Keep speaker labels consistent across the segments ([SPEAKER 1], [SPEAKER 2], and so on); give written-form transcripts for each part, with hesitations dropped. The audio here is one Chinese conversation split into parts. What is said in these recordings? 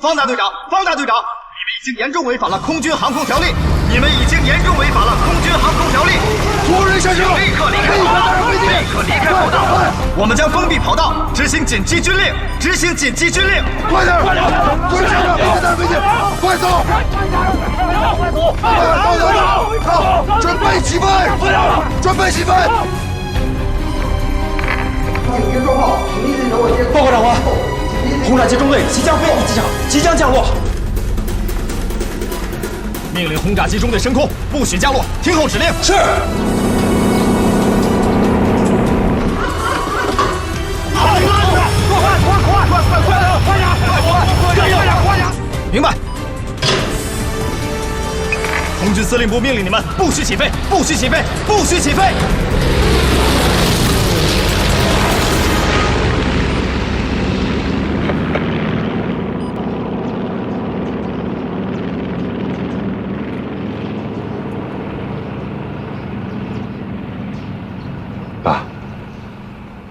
[SPEAKER 1] 方大队长，方大队长，你们已经严重违反了空军航空条例！你们已经严重违反了空军航空条例！
[SPEAKER 2] 所有人下车！
[SPEAKER 1] 立刻离开跑道！立刻离开跑道！我们将封闭跑道，执行紧急军令！执行紧急军令！
[SPEAKER 2] 快点！快点！快点！飞机！快走！快走！走！准备起飞！准备起飞！
[SPEAKER 3] 报告长官，轰炸机中队即将飞抵机场，即将降落。
[SPEAKER 1] 命令轰炸机中队升空，不许降落，听候指令。
[SPEAKER 3] 是。
[SPEAKER 1] 明白。空军司令部命令你们不许起飞，不许起飞，不许起飞。
[SPEAKER 4] 爸，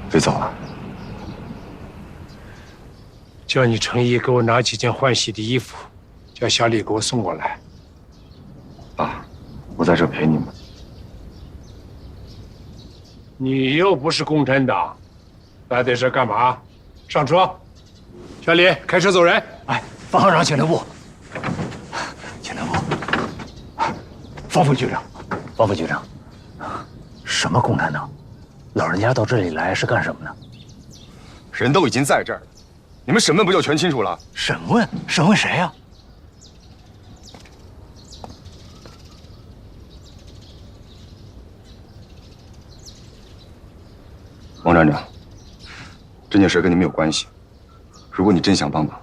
[SPEAKER 4] 飞走了。
[SPEAKER 5] 叫你程毅给我拿几件换洗的衣服，叫小李给我送过来。
[SPEAKER 4] 爸，我在这陪你们。
[SPEAKER 5] 你又不是共产党，来在这干嘛？上车，小李，开车走人。
[SPEAKER 3] 哎，方行长，请留步，请留步。方副局长，方副局长，什么共产党？老人家到这里来是干什么呢？
[SPEAKER 4] 人都已经在这儿了，你们审问不就全清楚了？
[SPEAKER 3] 审问？审问谁呀？
[SPEAKER 4] 王站长，这件事跟你没有关系。如果你真想帮忙，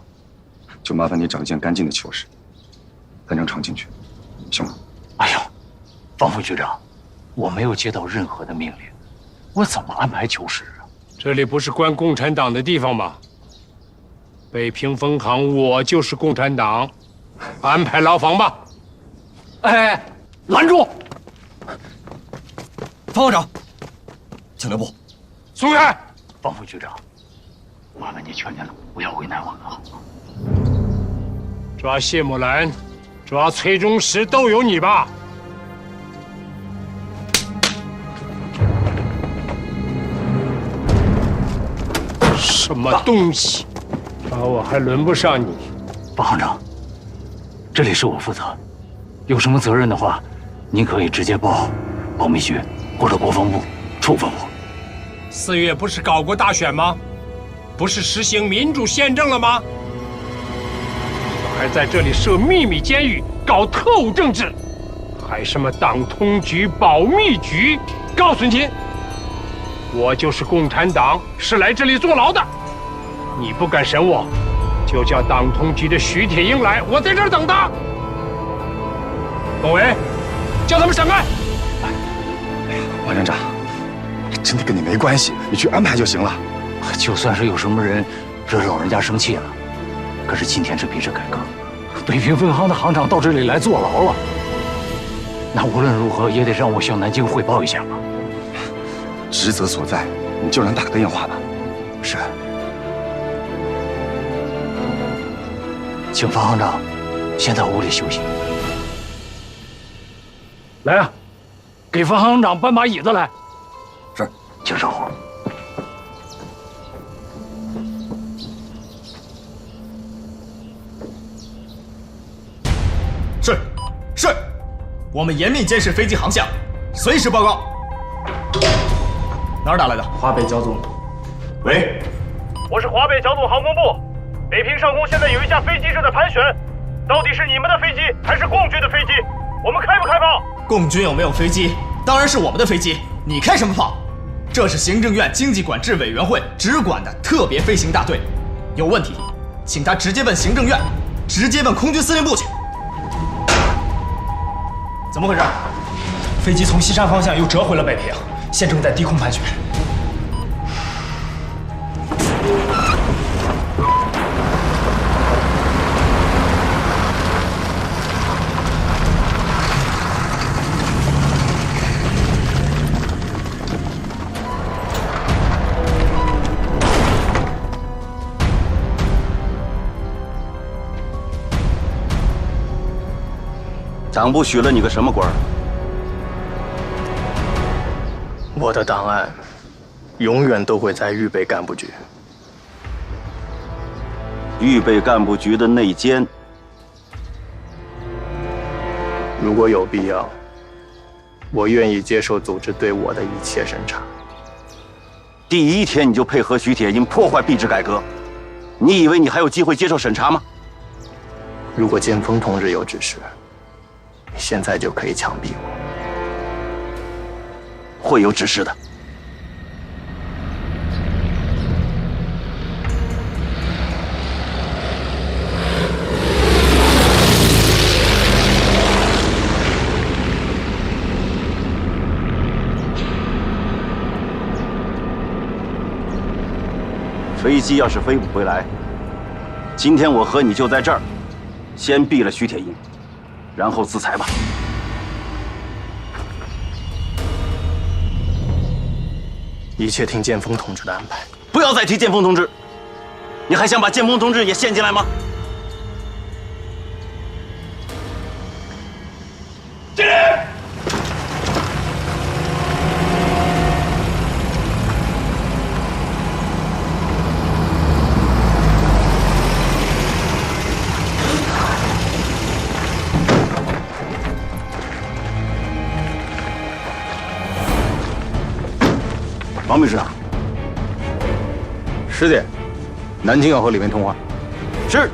[SPEAKER 4] 就麻烦你找一件干净的囚室，咱能闯进去，行吗？
[SPEAKER 3] 哎呦，方副局长，我没有接到任何的命令，我怎么安排囚室啊？
[SPEAKER 5] 这里不是关共产党的地方吗？北平分行，我就是共产党，安排牢房吧。
[SPEAKER 3] 哎，拦住！
[SPEAKER 1] 方校长，请留步。
[SPEAKER 5] 松开！
[SPEAKER 3] 方副局长，麻烦你劝劝他，不要为难我们，好吗？
[SPEAKER 5] 抓谢木兰，抓崔中实都有你吧？什么东西？抓我还轮不上你。
[SPEAKER 3] 方行长，这里是我负责，有什么责任的话，您可以直接报保密局或者国防部处分我。
[SPEAKER 5] 4月不是搞过大选吗？不是实行民主宪政了吗？还在这里设秘密监狱，搞特务政治，还什么党通局、保密局？告诉您，我就是共产党，是来这里坐牢的。你不敢审我，就叫党通局的徐铁英来，我在这儿等他。董维，叫他们审案。
[SPEAKER 4] 王站长，真的跟你没关系，你去安排就行了。
[SPEAKER 3] 就算是有什么人惹老人家生气了，可是今天是平时改革，北平分行的行长到这里来坐牢了，那无论如何也得让我向南京汇报一下吧。
[SPEAKER 4] 职责所在，你就让他打个电话吧。
[SPEAKER 3] 是。请方行长先在屋里休息。来啊，给方行长搬把椅子来。
[SPEAKER 4] 是，
[SPEAKER 3] 请上火。
[SPEAKER 1] 是，我们严密监视飞机航向，随时报告。哪儿打来的？
[SPEAKER 3] 华北剿总。
[SPEAKER 1] 喂，
[SPEAKER 6] 我是华北剿总航空部。北平上空现在有一架飞机正在盘旋，到底是你们的飞机还是共军的飞机？我们开不开炮？
[SPEAKER 1] 共军有没有飞机？当然是我们的飞机，你开什么炮？这是行政院经济管制委员会直管的特别飞行大队，有问题，请他直接问行政院，直接问空军司令部去。怎么回事？
[SPEAKER 7] 飞机从西山方向又折回了北平，现正在低空盘旋。
[SPEAKER 8] 党部许了你个什么官？
[SPEAKER 9] 我的档案永远都会在预备干部局。
[SPEAKER 8] 预备干部局的内监。
[SPEAKER 9] 如果有必要，我愿意接受组织对我的一切审查。
[SPEAKER 8] 第一天你就配合徐铁英破坏币制改革，你以为你还有机会接受审查吗？
[SPEAKER 9] 如果剑锋同志有指示，你现在就可以枪毙我。
[SPEAKER 8] 会有指示的。飞机要是飞不回来，今天我和你就在这儿，先毙了徐铁英，然后自裁吧。
[SPEAKER 9] 一切听剑锋同志的安排。
[SPEAKER 8] 不要再提剑锋同志，你还想把剑锋同志也陷进来吗？
[SPEAKER 6] 敬礼！
[SPEAKER 8] 王秘书长，10
[SPEAKER 4] 点，南京要和里面通话。
[SPEAKER 8] 是。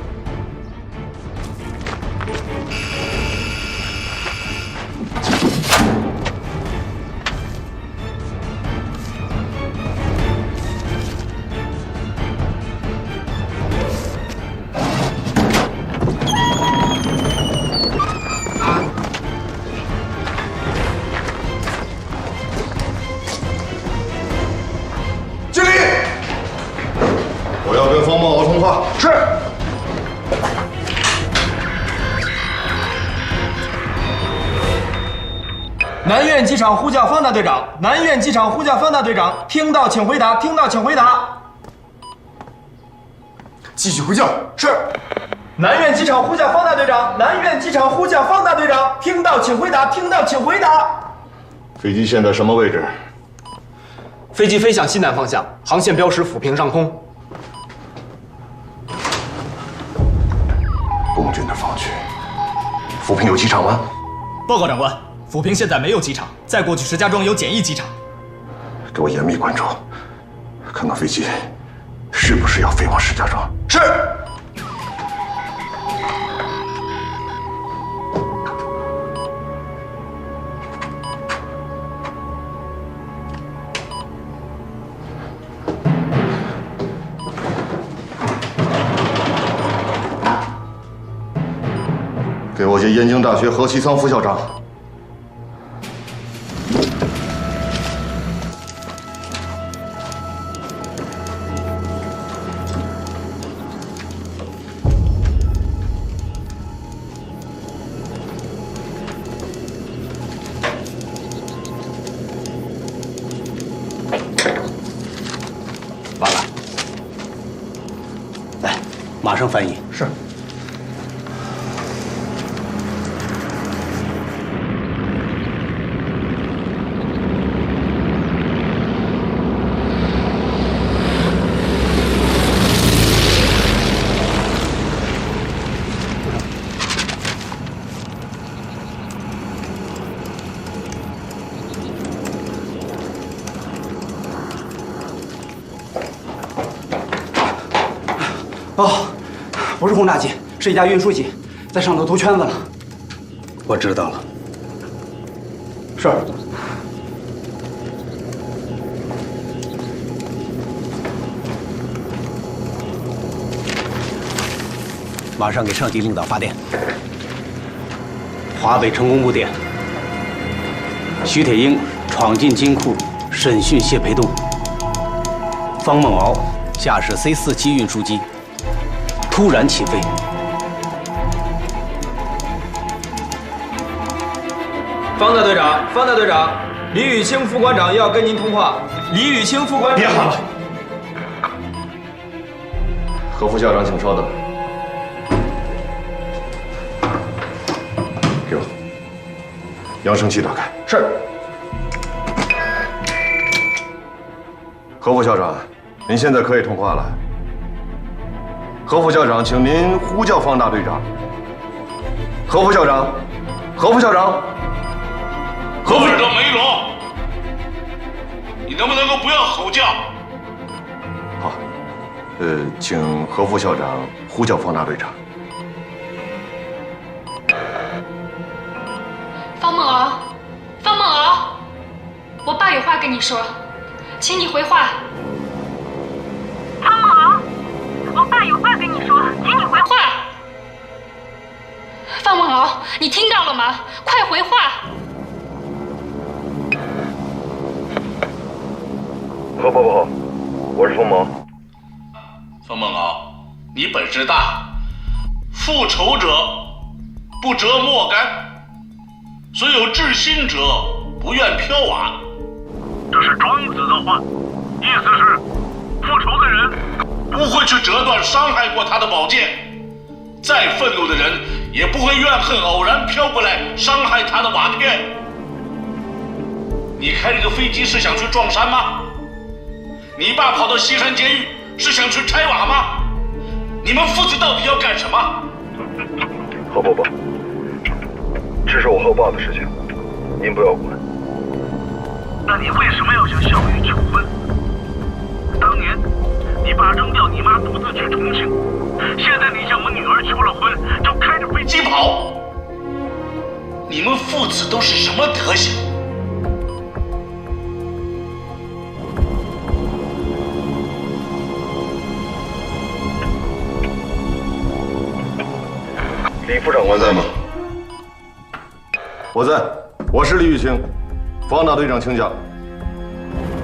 [SPEAKER 2] 是。
[SPEAKER 7] 南苑机场呼叫方大队长，南苑机场呼叫方大队长，听到请回答，听到请回答。
[SPEAKER 2] 继续呼叫。
[SPEAKER 7] 是。南苑机场呼叫方大队长，南苑机场呼叫方大队长，听到请回答，听到请回答。
[SPEAKER 2] 飞机现在什么位置？
[SPEAKER 7] 飞机飞向西南方向，航线标识抚平上空。
[SPEAKER 2] 共军的防区，抚平有机场吗？
[SPEAKER 1] 报告长官，抚平现在没有机场，再过去石家庄有简易机场。
[SPEAKER 2] 给我严密关注，看看飞机是不是要飞往石家庄。是。给我接燕京大学何其仓副校长。
[SPEAKER 8] 完了，来，马上翻译。
[SPEAKER 7] 是。
[SPEAKER 10] 哦，不是轰炸机，是一架运输机，在上头兜圈子了。
[SPEAKER 8] 我知道了。
[SPEAKER 7] 是。
[SPEAKER 8] 马上给上级领导发电。华北成功部电：徐铁英闯进金库，审讯谢培东。方梦敖驾驶 C47运输机突然起飞。
[SPEAKER 7] 方大队长，方大队长，李宇清副馆长要跟您通话。李宇清副馆长，
[SPEAKER 2] 别喊了。何副校长，请稍等。给我。扬声器打开。
[SPEAKER 7] 是。
[SPEAKER 2] 何副校长，您现在可以通话了。何副校长，请您呼叫方大队长。何副校长，何副校长，
[SPEAKER 11] 何副校长梅罗，你能不能够不要吼叫？
[SPEAKER 2] 好，请何副校长呼叫方大队长。
[SPEAKER 12] 方梦敖，方梦敖，我爸有话跟你说，请你回话。
[SPEAKER 13] 方梦敖，我爸有话跟你说，请你回话。
[SPEAKER 12] 方梦敖，你听到了吗？快回话！
[SPEAKER 6] 何伯伯好，我是冯毛。
[SPEAKER 11] 方梦敖，你本事大，复仇者不折莫干，虽有至心者不愿飘瓦。
[SPEAKER 6] 这是庄子的话，意思是复仇的人
[SPEAKER 11] 不会去折断伤害过他的宝剑，再愤怒的人也不会怨恨偶然飘过来伤害他的瓦片。你开这个飞机是想去撞山吗？你爸跑到西山监狱是想去拆瓦吗？你们父子到底要干什么？
[SPEAKER 6] 何伯伯，这是我和我爸的事情，您不要管。那你为什么要向小玉求婚？当年你爸扔掉你妈独自去重庆，现在你向我女儿求了婚，就开着飞机
[SPEAKER 11] 跑。你们父子都是什么德行？
[SPEAKER 6] 李副长官在吗？
[SPEAKER 2] 我在，我是李玉清，方大队长请讲。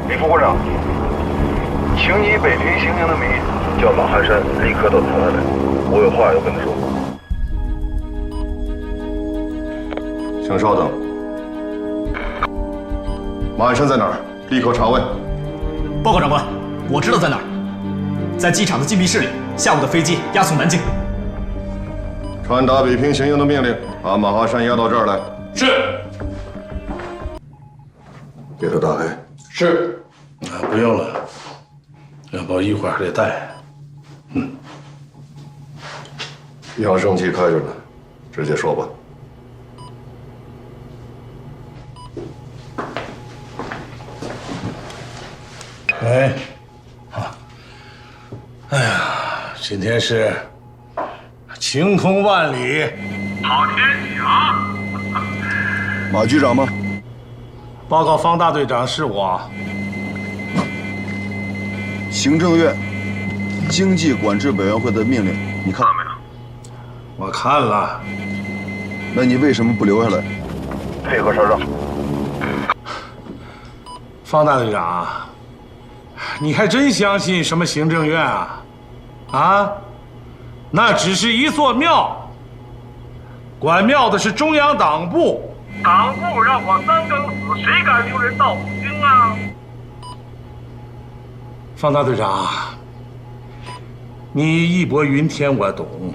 [SPEAKER 6] 李副部长，请你以北平刑警的名义叫马汉山立刻到台湾来，我有话要跟他说。
[SPEAKER 2] 请稍等。马汉山在哪儿？立刻查问。
[SPEAKER 1] 报告长官，我知道在哪儿，在机场的禁闭室里。下午的飞机押送南京。
[SPEAKER 2] 传达北平行营的命令，把马哈山押到这儿来。
[SPEAKER 11] 是。
[SPEAKER 2] 给他打开。
[SPEAKER 11] 是。
[SPEAKER 14] 不用了，要不一会儿还得带。
[SPEAKER 2] 扬声器开着呢，直接说吧。
[SPEAKER 14] 喂，哎呀，今天是晴空万里，
[SPEAKER 6] 好天气啊！
[SPEAKER 2] 马局长吗？
[SPEAKER 14] 报告方大队长，是我。
[SPEAKER 2] 行政院经济管制委员会的命令，你看了没有？
[SPEAKER 14] 我看了。
[SPEAKER 2] 那你为什么不留下来？
[SPEAKER 6] 配合上任。
[SPEAKER 14] 方大队长，你还真相信什么行政院啊？啊，那只是一座庙，管庙的是中央党部。
[SPEAKER 6] 党部让我三更死，谁敢留人到府京啊？
[SPEAKER 14] 方大队长，你义薄云天我懂，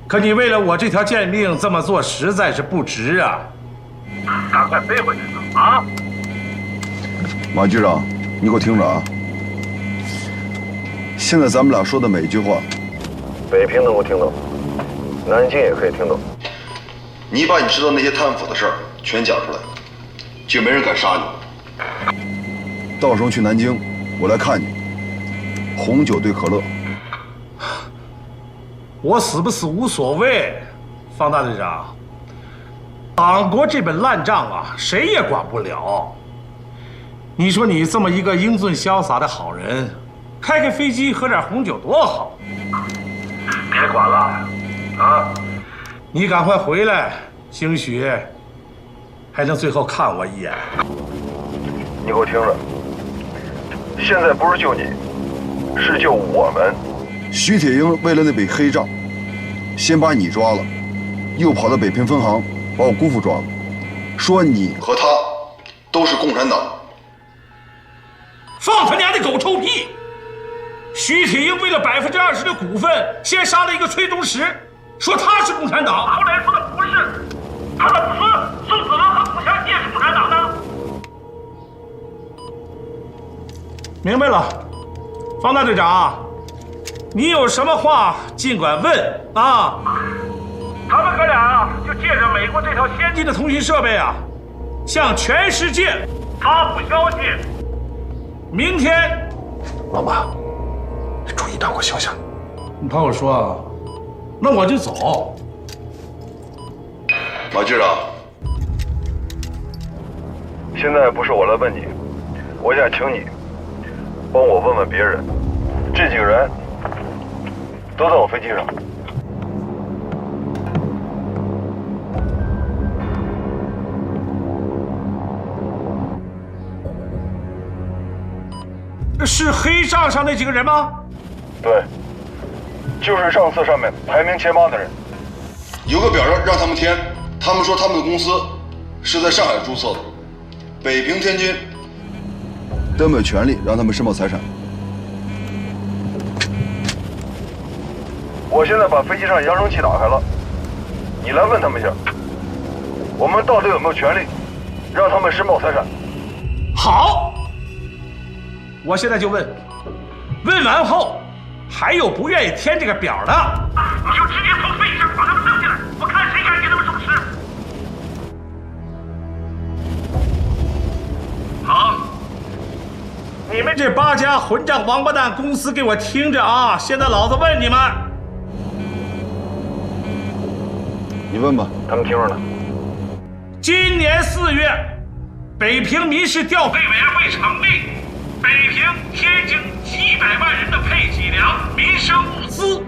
[SPEAKER 14] 可你为了我这条贱命这么做实在是不值啊！
[SPEAKER 6] 赶快飞回去啊！
[SPEAKER 2] 马局长，你给我听着啊！现在咱们俩说的每一句话，北平能够听到，南京也可以听到。你把你知道那些贪腐的事儿全讲出来，就没人敢杀你。到时候去南京，我来看你。红酒兑可乐。
[SPEAKER 14] 我死不死无所谓，方大队长。党国这本烂账啊，谁也管不了。你说你这么一个英俊潇洒的好人，开飞机喝点红酒多好。
[SPEAKER 6] 别管了，啊！
[SPEAKER 14] 你赶快回来，兴许还能最后看我一眼。
[SPEAKER 6] 你给我听着，现在不是救你，是救我们。
[SPEAKER 2] 徐铁英为了那笔黑账，先把你抓了，又跑到北平分行把我姑父抓了，说你和他都是共产党。
[SPEAKER 14] 放他娘的狗臭屁！徐铁英为了20%的股份，先杀了一个崔中实，说他是共产党。
[SPEAKER 6] 后来说的不是，他的子孙宋子文和武侠
[SPEAKER 14] 明白了，方大队长，你有什么话尽管问啊。他们哥俩就借着美国这套先进的通讯设备啊，向全世界发布消息。明天，
[SPEAKER 5] 老马，你注意到过消息？
[SPEAKER 14] 你怕我说，那我就走。
[SPEAKER 2] 马局长，
[SPEAKER 6] 现在不是我来问你，我想请你帮我问问别人，这几个人都在我飞机上。
[SPEAKER 14] 是黑账上那几个人吗？
[SPEAKER 6] 对，就是上次上面排名前8的人。
[SPEAKER 2] 有个表让他们填，他们说他们的公司是在上海注册的，北平、天津都没有权利让他们申报财产。
[SPEAKER 6] 我现在把飞机上扬声器打开了，你来问他们一下，我们到底有没有权利让他们申报财产？
[SPEAKER 14] 好，我现在就问，问完后还有不愿意填这个表的，
[SPEAKER 6] 你就直接从飞机上把他们扔进来，我看谁敢给他们主持。
[SPEAKER 14] 好，你们这8家混账王八蛋公司给我听着啊！现在老子问你们，
[SPEAKER 2] 你问吧，
[SPEAKER 6] 他们听着呢。
[SPEAKER 14] 今年4月，北平民事调配委员会成立，北平、天津几百万人的配给粮、民生物资，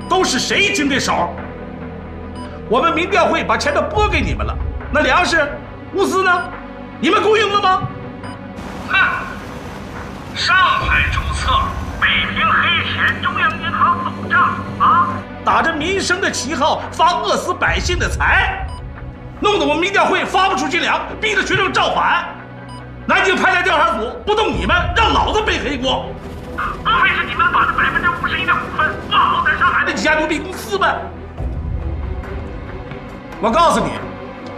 [SPEAKER 14] 都是谁经的手？我们民调会把钱都拨给你们了，那粮食、物资呢？你们供应了吗？哼！上海注册北平黑钱中央银行总账啊，打着民生的旗号发饿死百姓的财，弄得我们民调会发不出去粮，逼着群众造反。南京派来调查组不动你们，让老子背黑锅。不会是你们把这51%的股份挂好在上海那几家牛逼公司吧？我告诉你，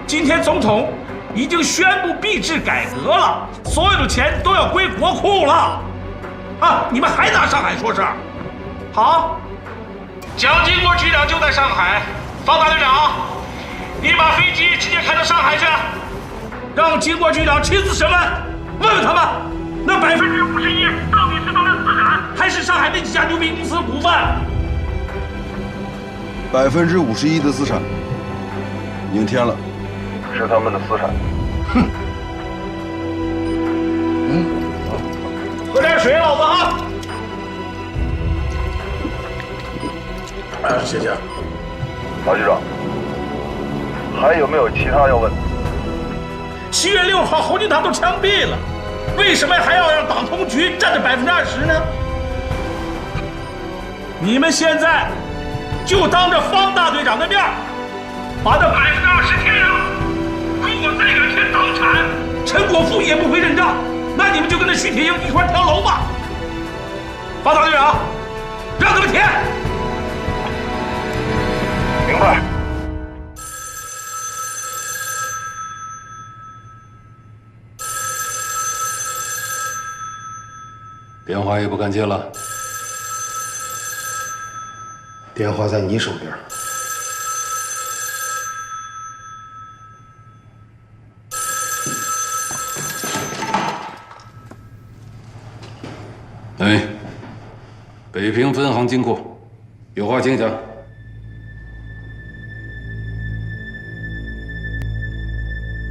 [SPEAKER 14] 今天总统已经宣布币制改革了，所有的钱都要归国库了。啊，你们还拿上海说事儿？好，蒋经国局长就在上海，方大队长，你把飞机直接开到上海去，让经国局长亲自审问，问问他们，那51%到底是他们资产，还是上海那几家牛逼公司的股份
[SPEAKER 2] ？51%的资产已经填了，
[SPEAKER 6] 是他们的资产。
[SPEAKER 14] 哼。喝点水，老子啊！谢谢。
[SPEAKER 6] 马局长，还有没有其他要问的
[SPEAKER 14] ？7月6号，侯金堂都枪毙了，为什么还要让党通局占着20%呢？你们现在就当着方大队长的面，把这20%填上。如果再敢填党产，陈果夫也不会认账。那你们就跟着徐铁英一块跳楼吧！方大队长，让他们填。
[SPEAKER 6] 明白。
[SPEAKER 3] 电话也不敢接了。
[SPEAKER 5] 电话在你手边。
[SPEAKER 3] 哎，北平分行金库，有话请讲。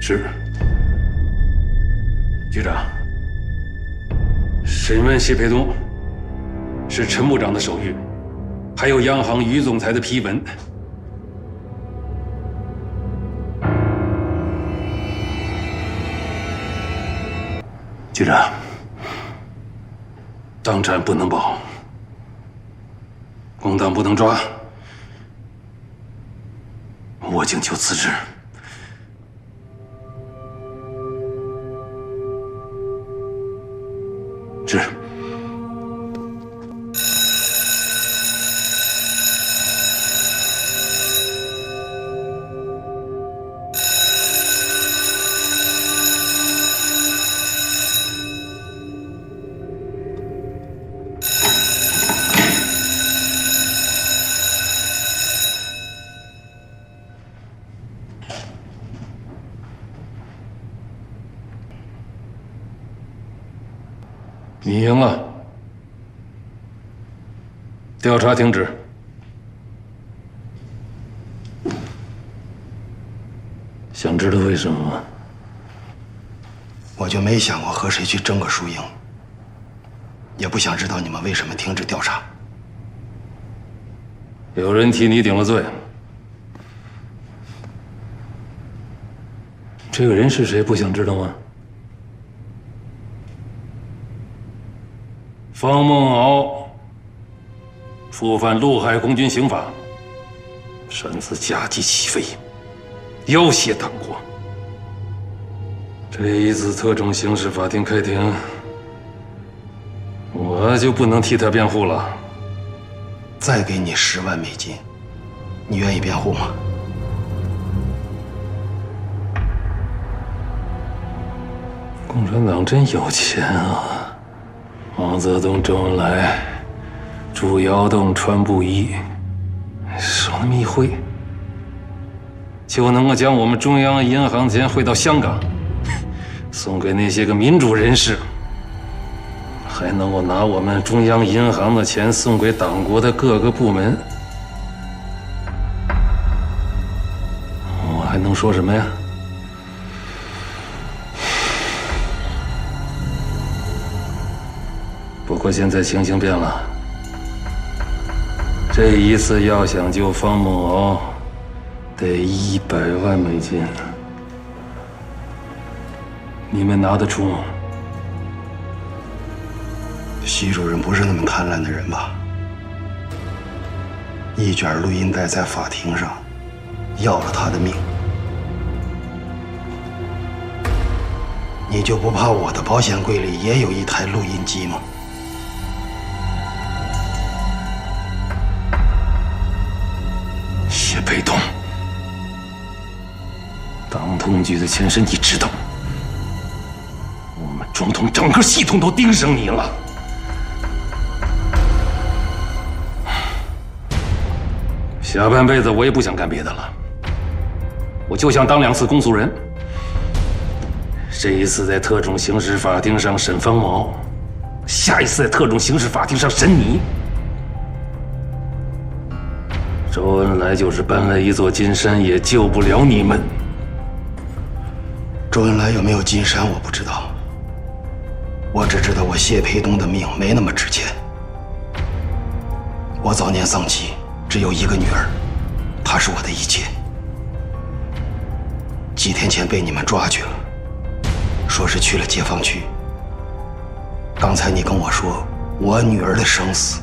[SPEAKER 3] 是，局长，审问谢培东是陈部长的手谕，还有央行于总裁的批文。局长。党产不能保，共党不能抓，我请求辞职。是。
[SPEAKER 15] 你赢了，调查停止。想知道为什么吗？
[SPEAKER 10] 我就没想过和谁去争个输赢，也不想知道你们为什么停止调查。
[SPEAKER 15] 有人替你顶了罪。这个人是谁？不想知道吗？方梦敖触犯陆海空军刑法，擅自架机起飞，要挟党国。这一次特种刑事法庭开庭，我就不能替他辩护了。
[SPEAKER 10] 再给你10万美金，你愿意辩护吗？
[SPEAKER 15] 共产党真有钱啊！毛泽东、周恩来、朱尧栋穿布衣，手那么一挥，就能够将我们中央银行钱汇到香港，送给那些个民主人士，还能够拿我们中央银行的钱送给党国的各个部门，我还能说什么呀？不过现在情形变了，这一次要想救方梦敖，得100万美金，你们拿得出吗？
[SPEAKER 10] 习主任不是那么贪婪的人吧？一卷录音带在法庭上要了他的命，你就不怕我的保险柜里也有一台录音机吗？
[SPEAKER 15] 谢培东，党统局的前身你知道，我们中统整个系统都盯上你了。下半辈子我也不想干别的了，我就想当2次公诉人。这一次在特种刑事法庭上审方某，下一次在特种刑事法庭上审你。周恩来就是搬来一座金山，也救不了你们。
[SPEAKER 10] 周恩来有没有金山我不知道，我只知道我谢培东的命没那么值钱。我早年丧妻，只有一个女儿，她是我的一切。几天前被你们抓去了，说是去了解放区。刚才你跟我说，我女儿的生死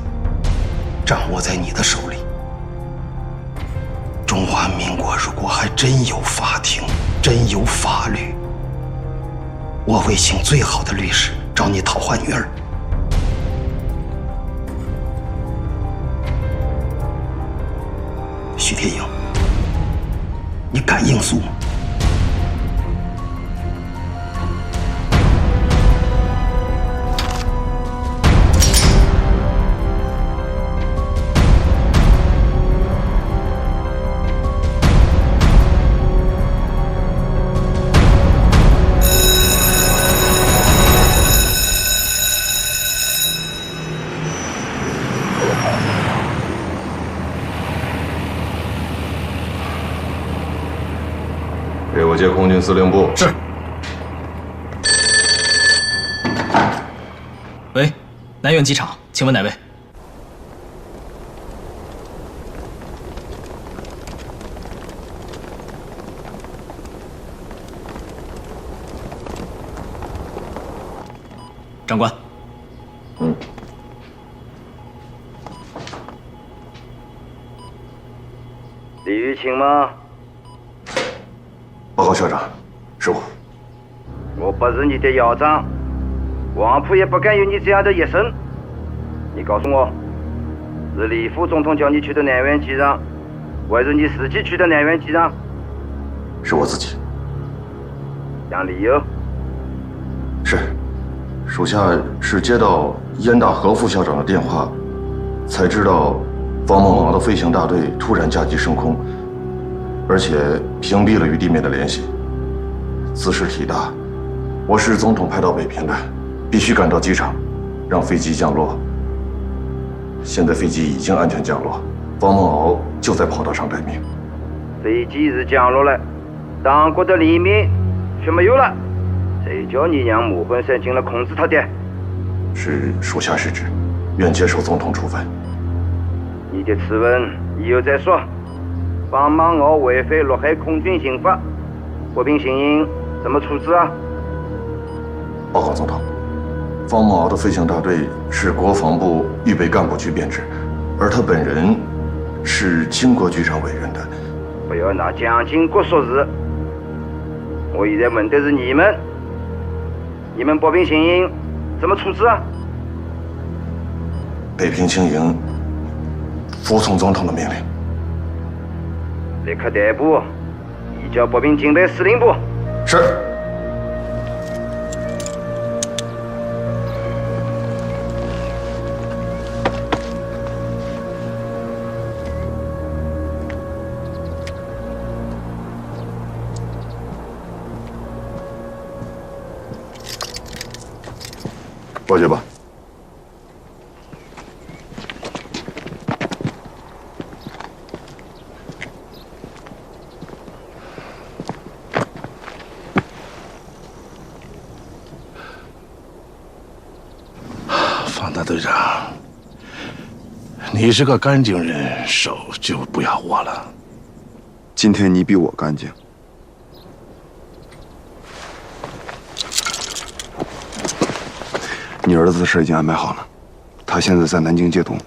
[SPEAKER 10] 掌握在你的手里。中华民国如果还真有法庭，真有法律，我会请最好的律师找你讨还女儿。徐铁英，你敢应诉吗？
[SPEAKER 4] 给我接空军司令部。
[SPEAKER 1] 是。喂，南苑机场，请问哪位？长官。
[SPEAKER 16] 李玉清吗？
[SPEAKER 4] 报告校长，是我。
[SPEAKER 16] 我不是你的校长，黄埔也不敢有你这样的一生。你告诉我，是李副总统叫你去的南苑机场，还是你自己去的南苑机场？
[SPEAKER 4] 是我自己。
[SPEAKER 16] 讲理由。
[SPEAKER 4] 是，属下是接到燕大何副校长的电话，才知道方梦敖的飞行大队突然架机升空，而且屏蔽了与地面的联系。此事体大，我是总统派到北平的，必须赶到机场，让飞机降落。现在飞机已经安全降落，方梦敖就在跑道上待命。
[SPEAKER 16] 飞机是降落了，党国的黎明却没有了。谁叫你让穆混生进了控制他的？
[SPEAKER 4] 是属下失职，愿接受总统处分。
[SPEAKER 16] 你的此文以后再说。方梦敖违反陆海空军刑法，国民行营怎么处置啊？
[SPEAKER 4] 报告总统，方梦敖的飞行大队是国防部预备干部局编制，而他本人是经国局长委任的。
[SPEAKER 16] 不要拿蒋经国说事。我现在问的是你们国民行营怎么处置啊？
[SPEAKER 4] 北平青营服从总统的命令。
[SPEAKER 16] 立刻逮捕，移交国民警备司令部。
[SPEAKER 4] 是。过去吧。
[SPEAKER 5] 方大队长，你是个干净人，手就不要握了。
[SPEAKER 2] 今天你比我干净。你儿子的事已经安排好了，他现在在南京戒毒，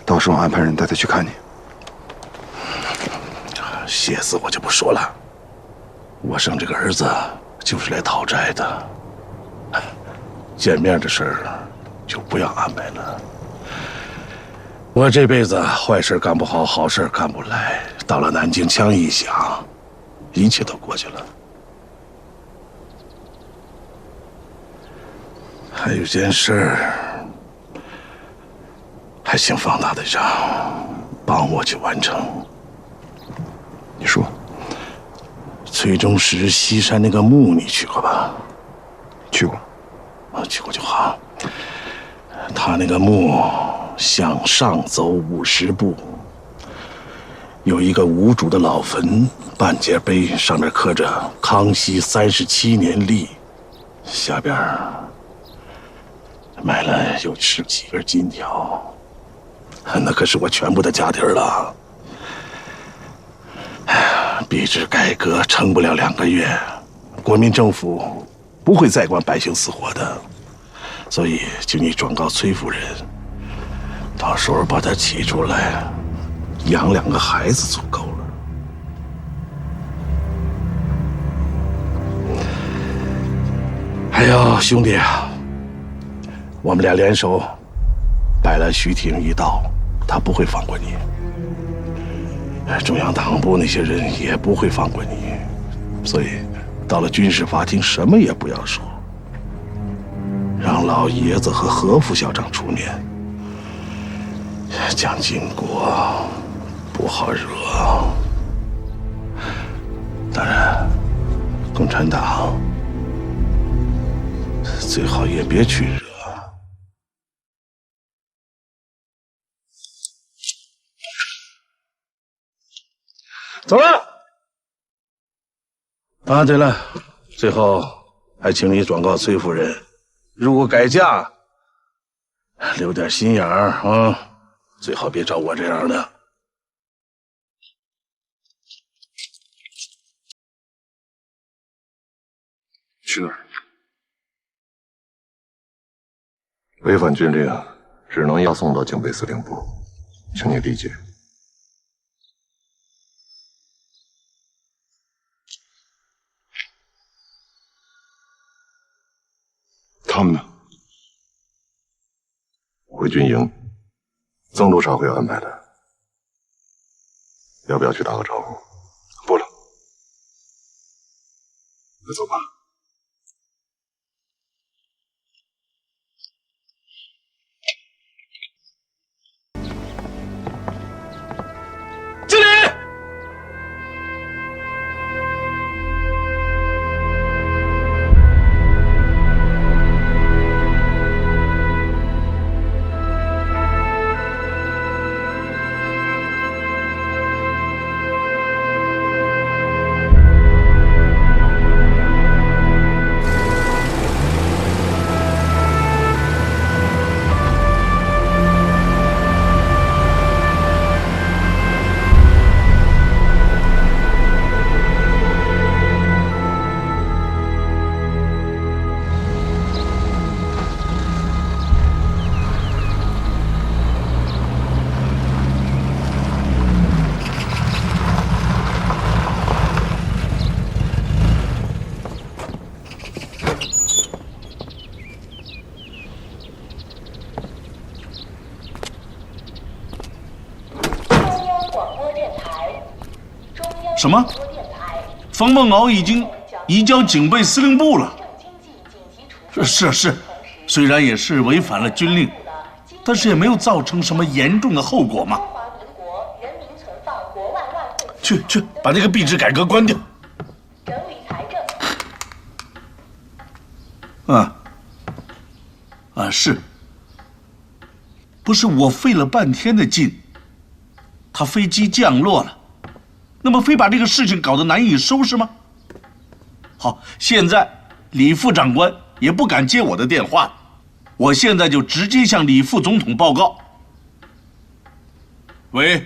[SPEAKER 2] 到时候安排人带他去看你。
[SPEAKER 5] 谢字我就不说了，我生这个儿子就是来讨债的，见面的事儿就不要安排了。我这辈子坏事干不好，好事干不来，到了南京枪一响，一切都过去了。还有件事，还请方大队长帮我去完成。
[SPEAKER 2] 你说，
[SPEAKER 5] 崔中石西山那个墓你去过吧？
[SPEAKER 2] 去过。
[SPEAKER 5] 去过就好。他那个墓向上走50步，有一个无主的老坟，半截碑上面刻着“康熙37年立”，下边埋了有10几根金条，那可是我全部的家底儿了。币制改革撑不了2个月，国民政府不会再管百姓死活的，所以请你转告崔夫人，到时候把她起出来，养2个孩子足够了。还有兄弟，我们俩联手摆了徐挺一道，他不会放过你。中央党部那些人也不会放过你，所以到了军事法庭什么也不要说，让老爷子和何副校长出面。蒋经国不好惹，当然，共产党最好也别去惹。走了。啊，对了，最后还请你转告崔夫人，如果改嫁，留点心眼儿啊，最好别找我这样的。
[SPEAKER 4] 去哪儿？违反军令，只能押送到警备司令部，请你理解。他们呢？回军营，曾督察会安排的。要不要去打个招呼？不了，那走吧。
[SPEAKER 5] 经理。
[SPEAKER 11] 什么？方梦敖已经移交警备司令部了？是，虽然也是违反了军令，但是也没有造成什么严重的后果嘛。去，把那个币制改革关掉。是，不是我费了半天的劲，他飞机降落了，那么非把这个事情搞得难以收拾吗？好，现在李副长官也不敢接我的电话，我现在就直接向李副总统报告。喂，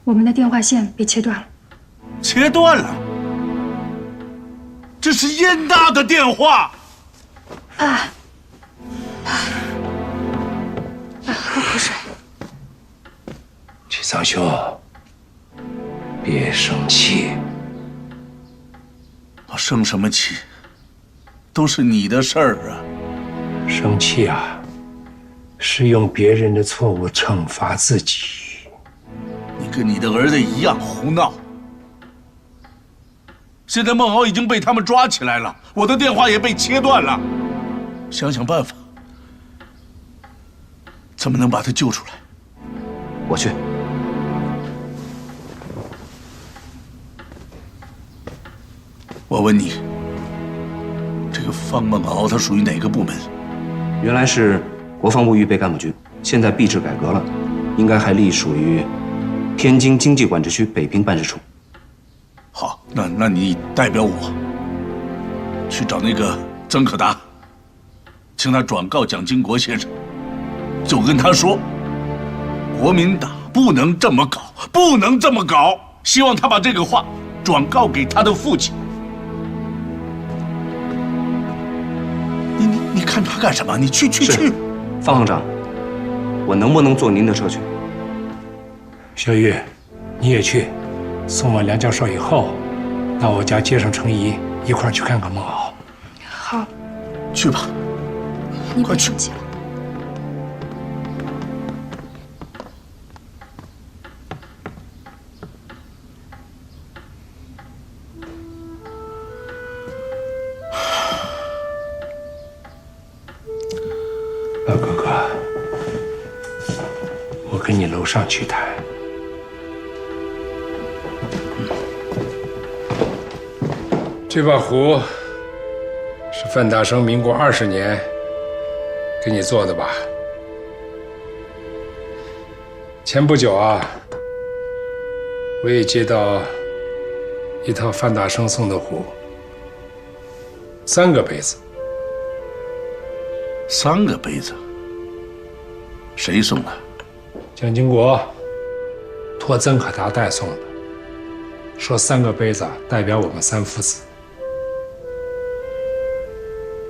[SPEAKER 12] 我们的电话线被切断了。
[SPEAKER 11] 切断了？这是燕大的电话。
[SPEAKER 12] 喝口水。
[SPEAKER 15] 齐藏兄，别生气。
[SPEAKER 11] 我生什么气？都是你的事儿啊！
[SPEAKER 15] 生气啊，是用别人的错误惩罚自己。
[SPEAKER 11] 你跟你的儿子一样胡闹。现在孟敖已经被他们抓起来了，我的电话也被切断了。想想办法，怎么能把他救出来？
[SPEAKER 8] 我去。
[SPEAKER 11] 我问你，这个方孟敖他属于哪个部门？
[SPEAKER 8] 原来是国防部预备干部局，现在币制改革了，应该还隶属于天津经济管制区北平办事处。
[SPEAKER 11] 好，那你代表我去找那个曾可达，请他转告蒋经国先生，就跟他说，国民党不能这么搞，不能这么搞，希望他把这个话转告给他的父亲。你看他干什么？你去！
[SPEAKER 8] 方行长，我能不能坐您的车去？
[SPEAKER 15] 小玉，你也去，送完梁教授以后，到我家接上程怡，一块儿去看看孟敖。
[SPEAKER 12] 好，
[SPEAKER 11] 去吧，
[SPEAKER 12] 你快去。
[SPEAKER 15] 老哥哥，我跟你楼上去谈。这把壶是范大生民国20年给你做的吧？前不久啊，我也接到一套范大生送的壶，3个杯子。
[SPEAKER 11] 3个杯子，谁送的？
[SPEAKER 15] 蒋经国托曾可达代送的，说3个杯子代表我们3父子。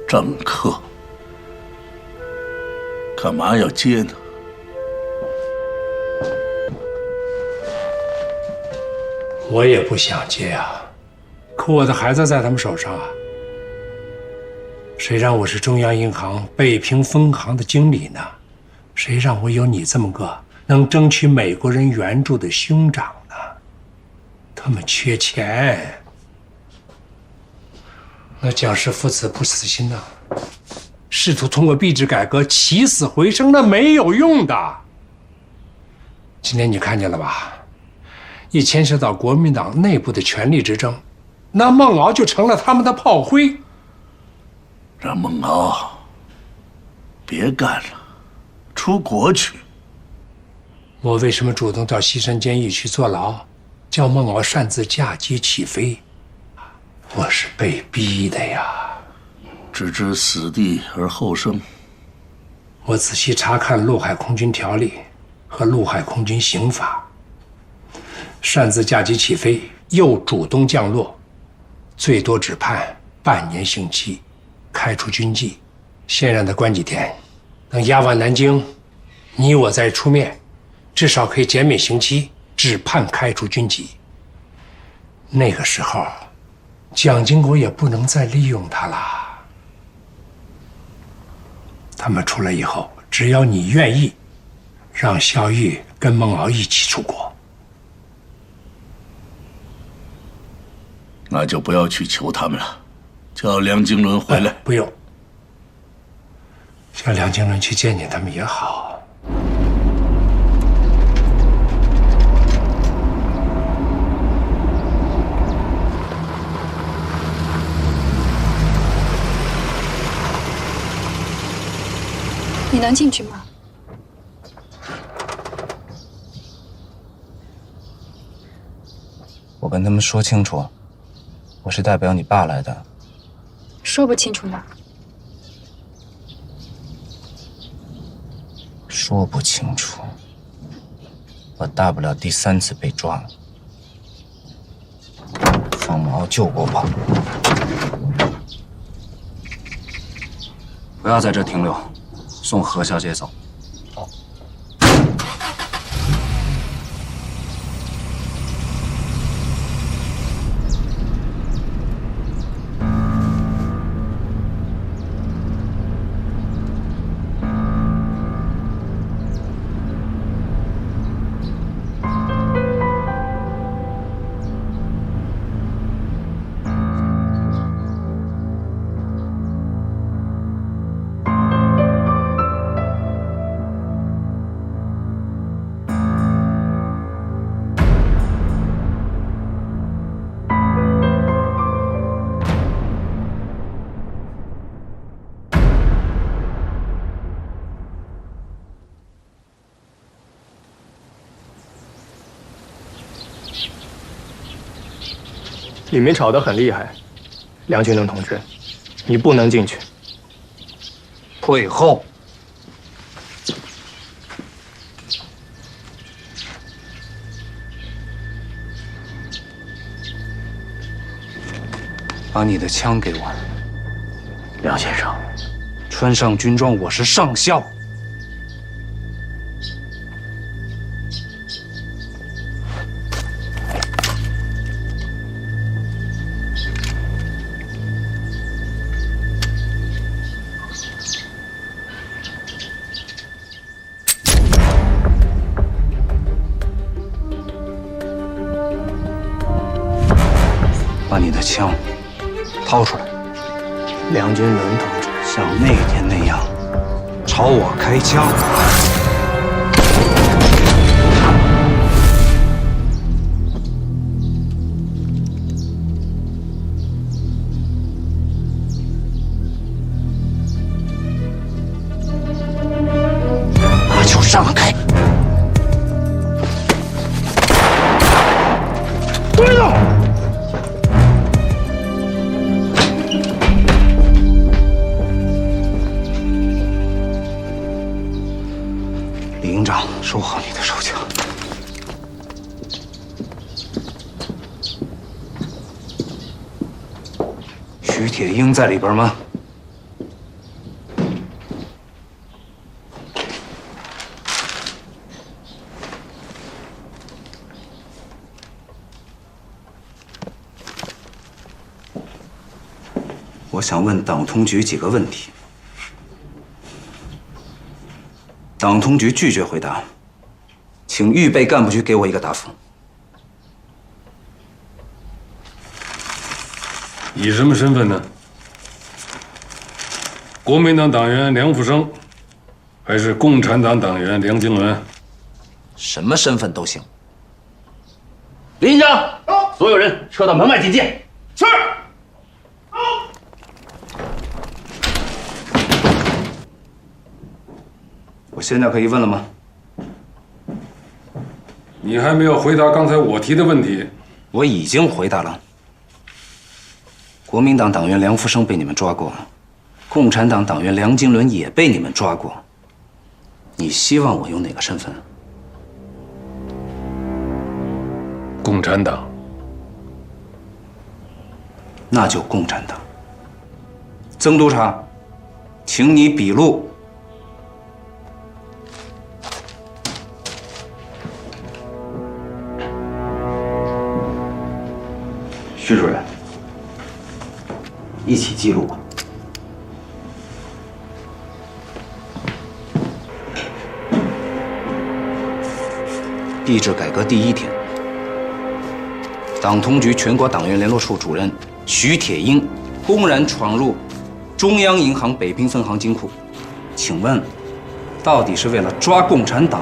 [SPEAKER 11] 政客干嘛要接呢？
[SPEAKER 15] 我也不想接啊，可我的孩子在他们手上啊。谁让我是中央银行北平分行的经理呢？谁让我有你这么个能争取美国人援助的兄长呢？他们缺钱。那蒋氏父子不死心呐，试图通过币制改革起死回生，那没有用的。今天你看见了吧？一牵涉到国民党内部的权力之争，那孟敖就成了他们的炮灰。
[SPEAKER 11] 让孟敖别干了，出国去。
[SPEAKER 15] 我为什么主动到西山监狱去坐牢，叫孟敖擅自驾机起飞？我是被逼的呀。
[SPEAKER 11] 置之死地而后生。
[SPEAKER 15] 我仔细查看《陆海空军条例》和《陆海空军刑法》，擅自驾机起飞又主动降落，最多只判半年刑期，开除军纪。先让他关几天，等押往南京，你我再出面，至少可以减免刑期，只判开除军纪。那个时候，蒋经国也不能再利用他了。
[SPEAKER 17] 他们出来以后，只要你愿意，让萧玉跟孟敖一起出国，
[SPEAKER 11] 那就不要去求他们了，叫梁经纶回来。
[SPEAKER 17] 不用，叫梁经纶去见见他们也好。
[SPEAKER 12] 你能进去吗？
[SPEAKER 18] 我跟他们说清楚，我是代表你爸来的。
[SPEAKER 12] 说不清楚吗？
[SPEAKER 18] 说不清楚，我大不了第3次被抓，方孟敖救过我。不要在这停留，送何小姐走。
[SPEAKER 9] 里面吵得很厉害，梁经纶同志，你不能进去。
[SPEAKER 18] 退后。把你的枪给我。
[SPEAKER 9] 梁先生，
[SPEAKER 18] 穿上军装，我是上校。把你的枪掏出来。
[SPEAKER 9] 梁经纶同志，
[SPEAKER 18] 像那天那样朝我开枪。那就让开。
[SPEAKER 14] 对了。
[SPEAKER 18] 营长，收好你的手枪。徐铁英在里边吗？我想问党通局几个问题。党通局拒绝回答，请预备干部局给我一个答复。
[SPEAKER 15] 以什么身份呢？国民党党员梁福生，还是共产党党员梁经纶？
[SPEAKER 18] 什么身份都行。
[SPEAKER 8] 林营长，所有人撤到门外警戒。
[SPEAKER 14] 是。
[SPEAKER 18] 我现在可以问了吗？
[SPEAKER 15] 你还没有回答刚才我提的问题。
[SPEAKER 18] 我已经回答了。国民党党员梁福生被你们抓过，共产党党员梁经纶也被你们抓过。你希望我用哪个身份？
[SPEAKER 15] 共产党。
[SPEAKER 18] 那就共产党。曾督察，请你笔录。徐主任，一起记录吧。币制改革第1天，党统局全国党员联络处主任徐铁英公然闯入中央银行北平分行金库，请问，到底是为了抓共产党，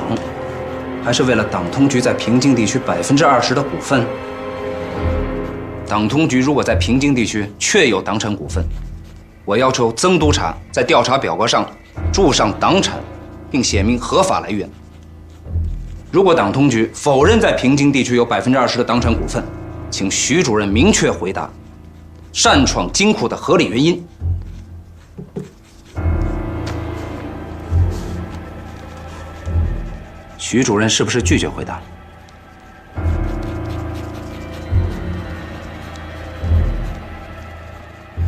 [SPEAKER 18] 还是为了党统局在平津地区20%的股份？党统局如果在平津地区确有党产股份，我要求曾督察在调查表格上注上党产，并写明合法来源。如果党统局否认在平津地区有20%的党产股份，请徐主任明确回答擅闯金库的合理原因。徐主任是不是拒绝回答？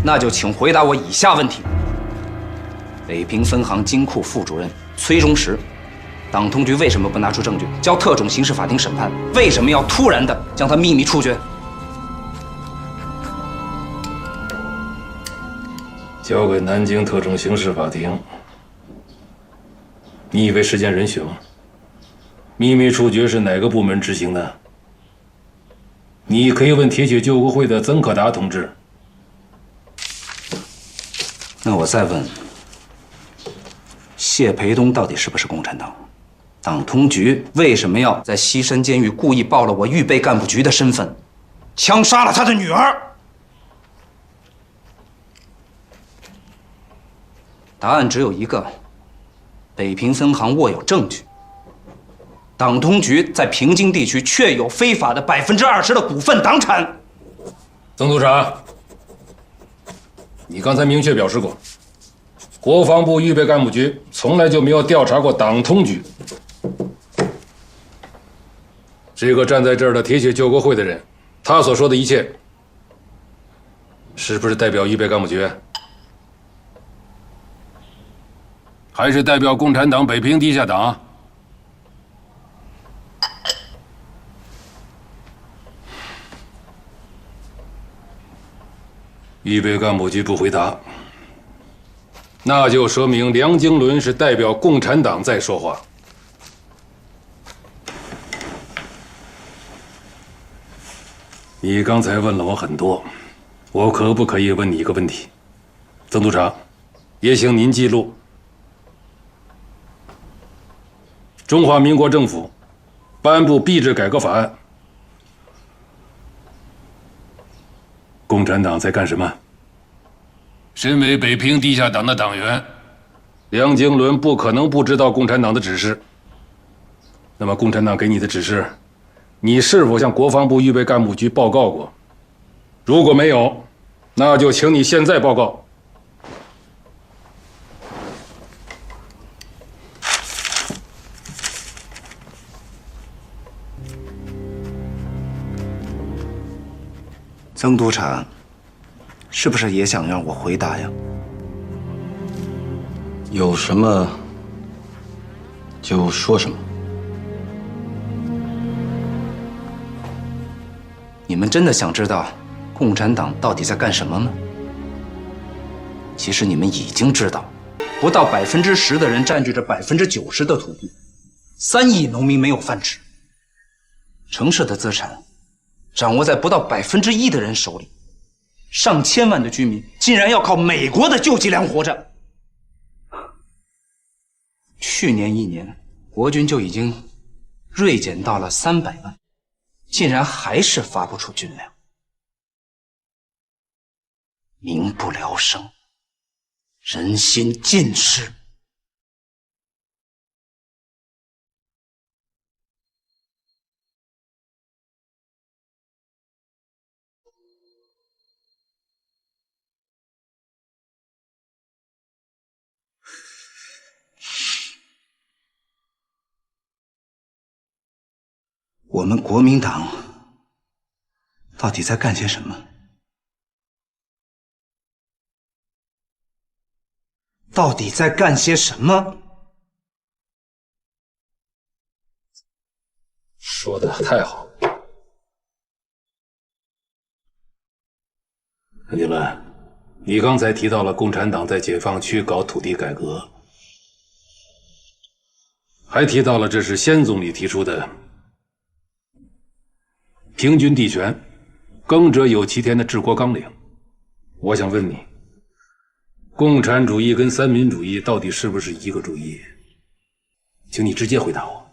[SPEAKER 18] 那就请回答我以下问题：北平分行金库副主任崔忠实，党统局为什么不拿出证据交特种刑事法庭审判？为什么要突然的将他秘密处决？
[SPEAKER 15] 交给南京特种刑事法庭。你以为是件人血吗？秘密处决是哪个部门执行的？你可以问铁血救国会的曾可达同志。
[SPEAKER 18] 那我再问，谢培东到底是不是共产党？党统局为什么要在西山监狱故意暴露我预备干部局的身份，枪杀了他的女儿？答案只有一个：北平分行握有证据，党统局在平津地区确有非法的20%的股份党产。
[SPEAKER 15] 曾督察，你刚才明确表示过，国防部预备干部局从来就没有调查过党统局。这个站在这儿的铁血救国会的人，他所说的一切，是不是代表预备干部局？还是代表共产党北平地下党？预备干部局不回答，那就说明梁经纶是代表共产党在说话。你刚才问了我很多，我可不可以问你一个问题？曾督察，也请您记录。中华民国政府颁布币制改革法案，共产党在干什么？身为北平地下党的党员，梁经纶不可能不知道共产党的指示。那么，共产党给你的指示，你是否向国防部预备干部局报告过？如果没有，那就请你现在报告。
[SPEAKER 18] 曾督察，是不是也想让我回答呀？
[SPEAKER 10] 有什么就说什么。
[SPEAKER 18] 你们真的想知道共产党到底在干什么吗？其实你们已经知道，不到10%的人占据着90%的土地，3亿农民没有饭吃，城市的资产掌握在不到1%的人手里，上千万的居民竟然要靠美国的救济粮活着。去年1年，国军就已经锐减到了300万，竟然还是发不出军粮，民不聊生，人心尽失。我们国民党到底在干些什么？到底在干些什么？
[SPEAKER 15] 说得太好，陈经纶，你刚才提到了共产党在解放区搞土地改革，还提到了这是先总理提出的平均地权，耕者有其田的治国纲领。我想问你，共产主义跟三民主义到底是不是一个主义？请你直接回答我。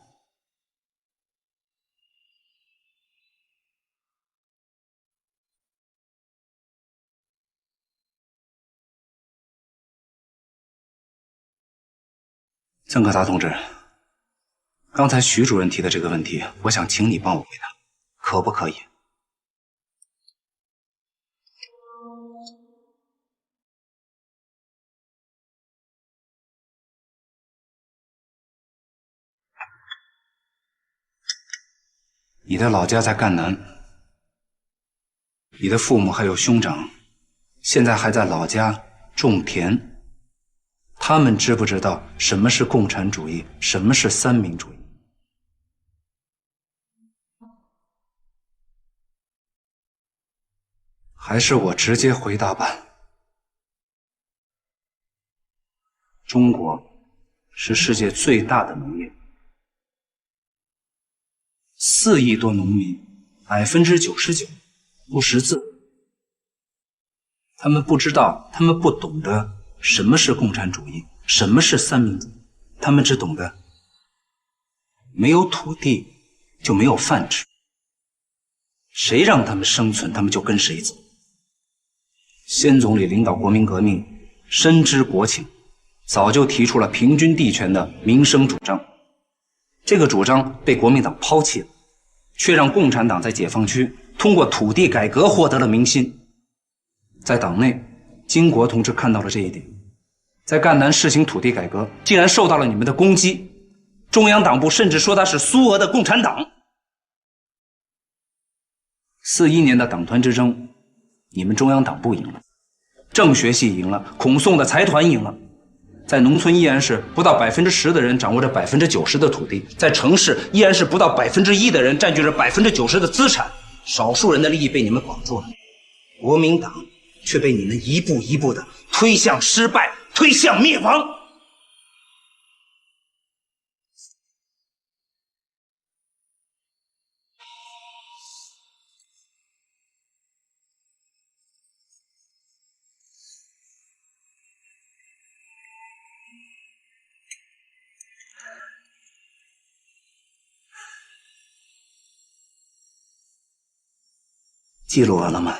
[SPEAKER 18] 曾可达同志，刚才徐主任提的这个问题，我想请你帮我回答，可不可以？你的老家在赣南，你的父母还有兄长，现在还在老家种田。他们知不知道什么是共产主义，什么是三民主义？还是我直接回答吧。中国是世界最大的农业，4亿多农民，99%不识字，他们不知道，他们不懂得什么是共产主义，什么是三民主义，他们只懂得没有土地就没有饭吃，谁让他们生存，他们就跟谁走。先总理领导国民革命，深知国情，早就提出了平均地权的民生主张，这个主张被国民党抛弃了，却让共产党在解放区通过土地改革获得了民心。在党内，金国同志看到了这一点，在赣南实行土地改革，竟然受到了你们的攻击，中央党部甚至说他是苏俄的共产党。41年的党团之争，你们中央党部赢了，政学系赢了，孔宋的财团赢了。在农村依然是不到10%的人掌握着90%的土地，在城市依然是不到1%的人占据着90%的资产，少数人的利益被你们绑住了，国民党却被你们一步一步的推向失败，推向灭亡。记录完了吗？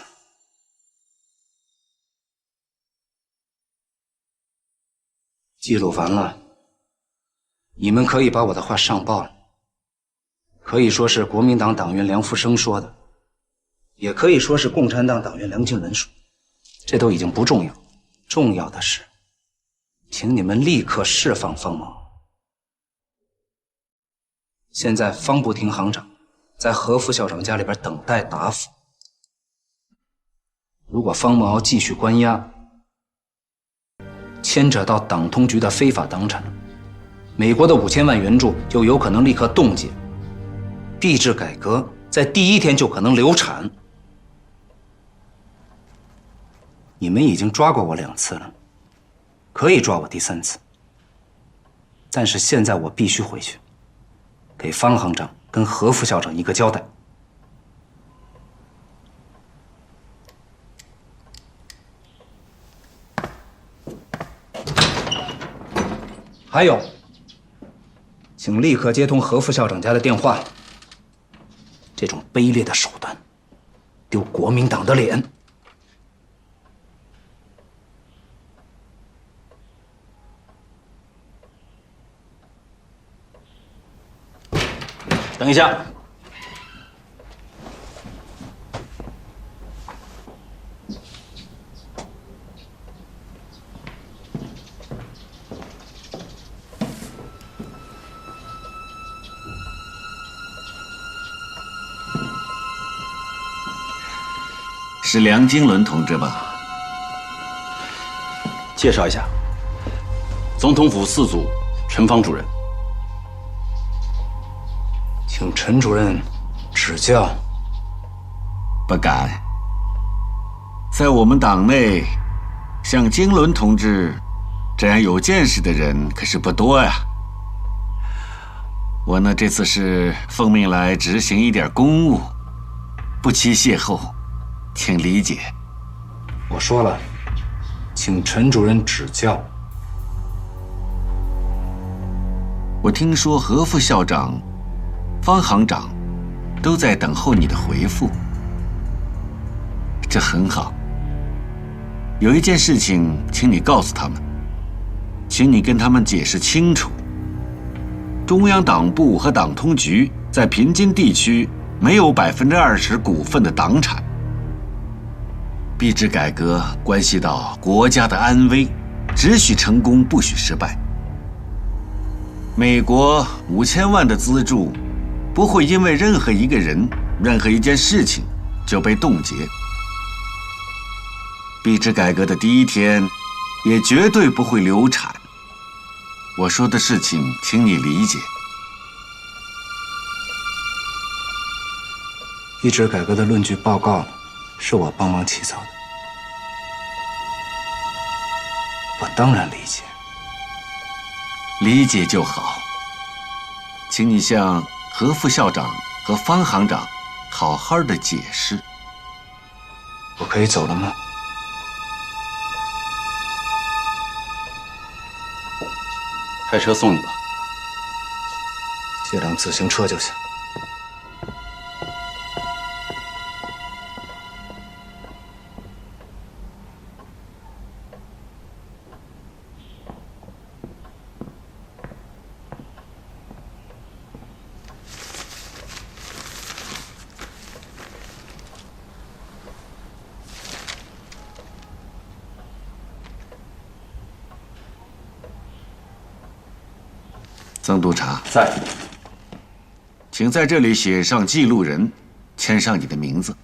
[SPEAKER 18] 记录完了，你们可以把我的话上报了，可以说是国民党党员梁福生说的，也可以说是共产党党员梁经纶说的，这都已经不重要，重要的是，请你们立刻释放方某。现在方步亭行长在何副校长家里边等待答复。如果方某敖继续关押，牵扯到党通局的非法党产，美国的5000万援助就有可能立刻冻结，币制改革在第1天就可能流产。你们已经抓过我2次了，可以抓我第3次，但是现在我必须回去，给方行长跟何副校长一个交代。还有，请立刻接通何副校长家的电话。这种卑劣的手段，丢国民党的脸。等一下。
[SPEAKER 19] 是梁经纶同志吧？
[SPEAKER 8] 介绍一下，总统府4组陈芳主任，
[SPEAKER 18] 请陈主任指教。
[SPEAKER 19] 不敢，在我们党内，像经纶同志这样有见识的人可是不多呀。我呢，这次是奉命来执行一点公务。不期邂逅，请理解。
[SPEAKER 18] 我说了，请陈主任指教。
[SPEAKER 19] 我听说何副校长、方行长都在等候你的回复，这很好。有一件事情，请你告诉他们，请你跟他们解释清楚。中央党部和党通局在平津地区没有20%股份的党产。币制改革关系到国家的安危，只许成功，不许失败。美国5000万的资助，不会因为任何一个人、任何一件事情就被冻结。币制改革的第一天，也绝对不会流产。我说的事情，请你理解。
[SPEAKER 18] 币制改革的论据报告是我帮忙起草的，我当然理解。
[SPEAKER 19] 理解就好，请你向何副校长和方行长好好的解释。
[SPEAKER 18] 我可以走了吗？
[SPEAKER 8] 开车送你吧。
[SPEAKER 18] 借辆自行车就行。
[SPEAKER 19] 曾督察
[SPEAKER 8] 在，
[SPEAKER 19] 请在这里写上记录人，签上你的名字。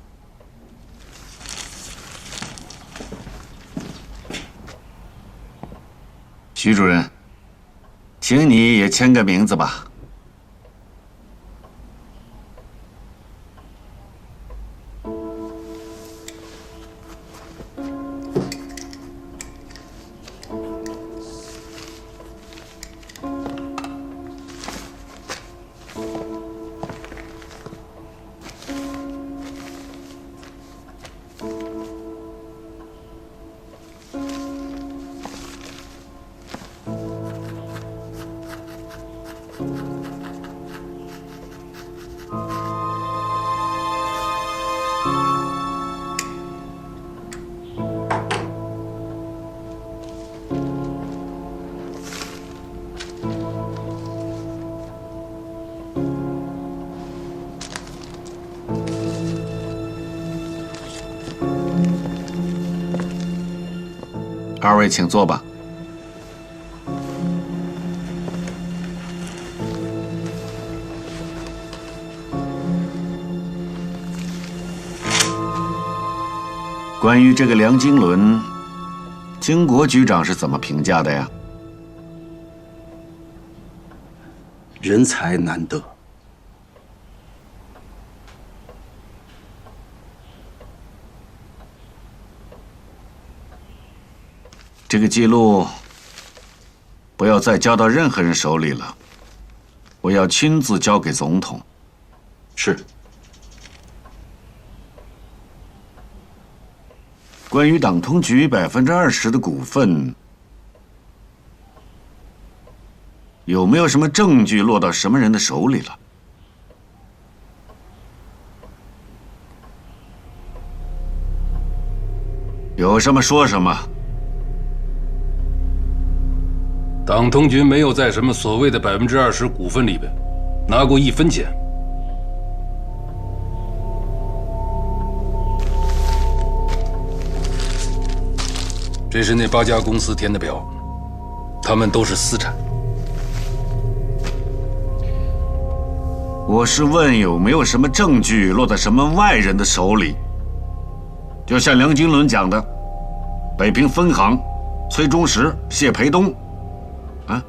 [SPEAKER 19] 徐主任，请你也签个名字吧。二位请坐吧。关于这个梁经纶，经国局长是怎么评价的呀？
[SPEAKER 8] 人才难得。
[SPEAKER 19] 这个记录不要再交到任何人手里了，我要亲自交给总统。
[SPEAKER 8] 是。
[SPEAKER 19] 关于党通局20%的股份，有没有什么证据落到什么人的手里了？有什么说什么。
[SPEAKER 15] 党通局没有在什么所谓的20%股份里边拿过1分钱。这是那8家公司填的表，他们都是私产。
[SPEAKER 19] 我是问有没有什么证据落在什么外人的手里？就像梁经纶讲的，北平分行、崔中实、谢培东，啊，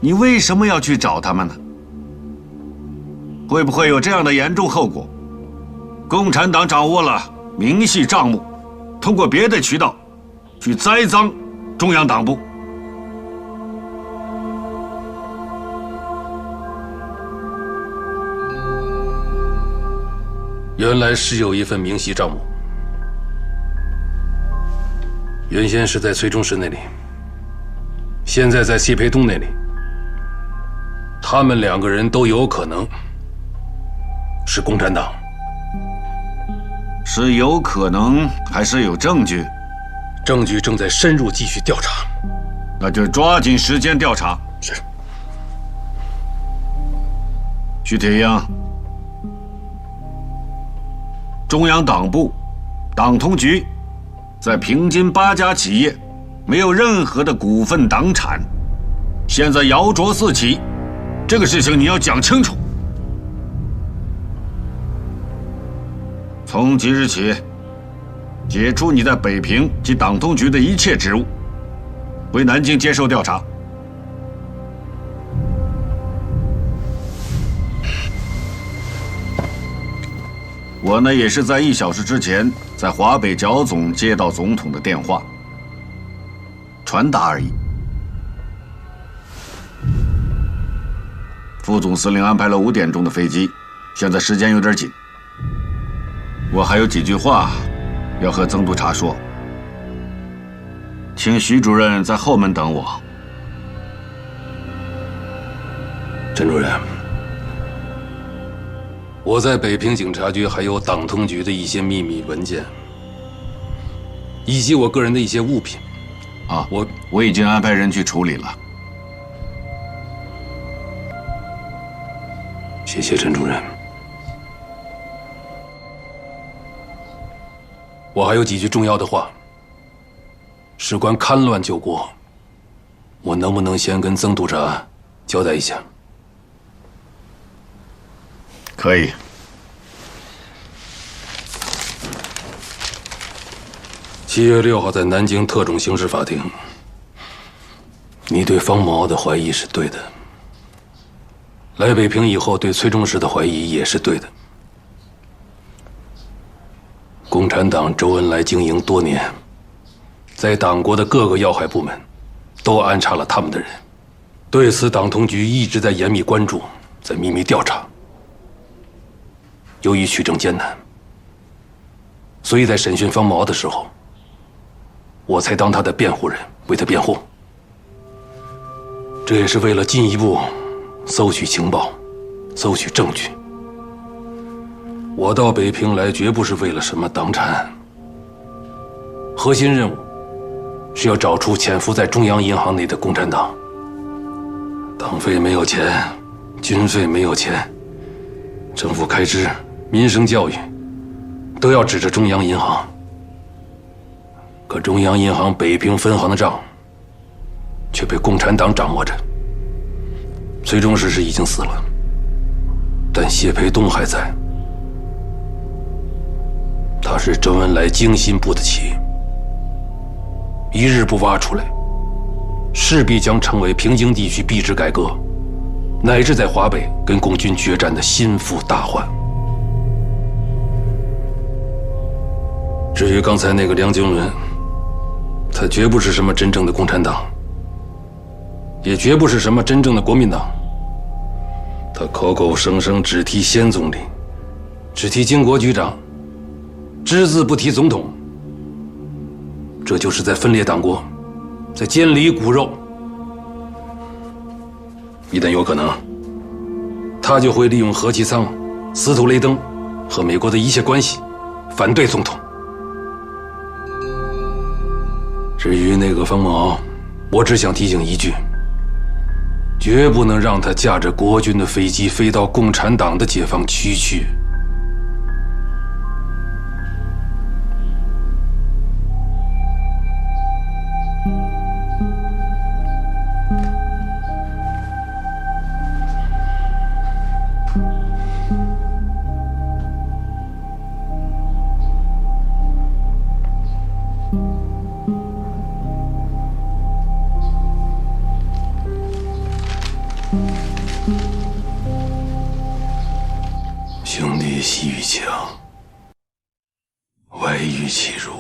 [SPEAKER 19] 你为什么要去找他们呢？会不会有这样的严重后果？共产党掌握了明细账目，通过别的渠道去栽赃中央党部。
[SPEAKER 15] 原来是有一份明细账目，原先是在崔中实那里，现在在谢培东那里。他们2个人都有可能是共产党。
[SPEAKER 19] 是有可能还是有证据？
[SPEAKER 15] 证据正在深入继续调查。
[SPEAKER 19] 那就抓紧时间调查。
[SPEAKER 15] 是。
[SPEAKER 19] 徐铁英，中央党部、党通局在平津8家企业没有任何的股份党产，现在谣浊四起，这个事情你要讲清楚。从即日起，解除你在北平及党通局的一切职务，回南京接受调查。我呢也是在1小时之前在华北剿总接到总统的电话，传达而已。副总司令安排了5点钟的飞机，现在时间有点紧。我还有几句话要和曾督察说，请徐主任在后门等我。
[SPEAKER 15] 陈主任，我在北平警察局还有党通局的一些秘密文件，以及我个人的一些物品。
[SPEAKER 19] 啊，我已经安排人去处理了。
[SPEAKER 15] 谢谢陈主任。我还有几句重要的话，事关戡乱救国，我能不能先跟曾督察交代一下？
[SPEAKER 19] 可以。
[SPEAKER 15] 7月6号在南京特种刑事法庭，你对方某的怀疑是对的。来北平以后对崔中实的怀疑也是对的。共产党周恩来经营多年，在党国的各个要害部门都安插了他们的人，对此党通局一直在严密关注，在秘密调查。由于取证艰难，所以在审讯方某的时候，我才当他的辩护人，为他辩护。这也是为了进一步搜取情报，搜取证据。我到北平来绝不是为了什么党产，核心任务是要找出潜伏在中央银行内的共产党。党费没有钱，军费没有钱，政府开支、民生教育都要指着中央银行。可中央银行北平分行的账却被共产党掌握着。崔中实是已经死了，但谢培东还在。他是周恩来精心布的棋，一日不挖出来，势必将成为平津地区币制改革，乃至在华北跟共军决战的心腹大患。至于刚才那个梁经纶，他绝不是什么真正的共产党，也绝不是什么真正的国民党。他口口声声只提先总理，只提经国局长，只字不提总统，这就是在分裂党国，在奸梨骨肉。一旦有可能，他就会利用何其仓、司徒雷登和美国的一切关系，反对总统。至于那个方某，我只想提醒一句，绝不能让他驾着国军的飞机飞到共产党的解放区去。兄弟细遇强，外遇其辱。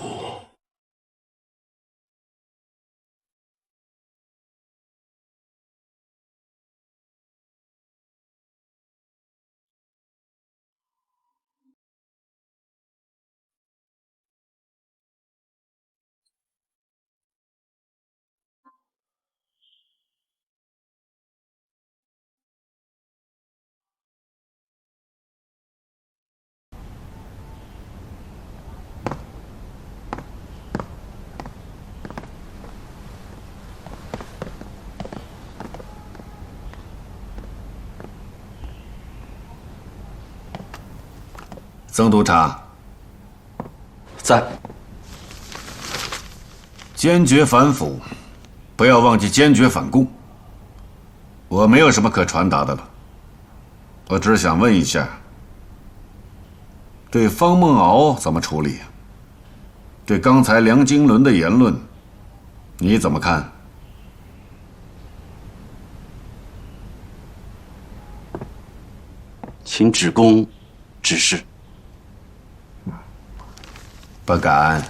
[SPEAKER 19] 曾督察，
[SPEAKER 8] 在。
[SPEAKER 19] 坚决反腐，不要忘记坚决反共。我没有什么可传达的了，我只是想问一下，对方梦敖怎么处理？对刚才梁经纶的言论，你怎么看？
[SPEAKER 8] 请指供指示。
[SPEAKER 19] 不敢。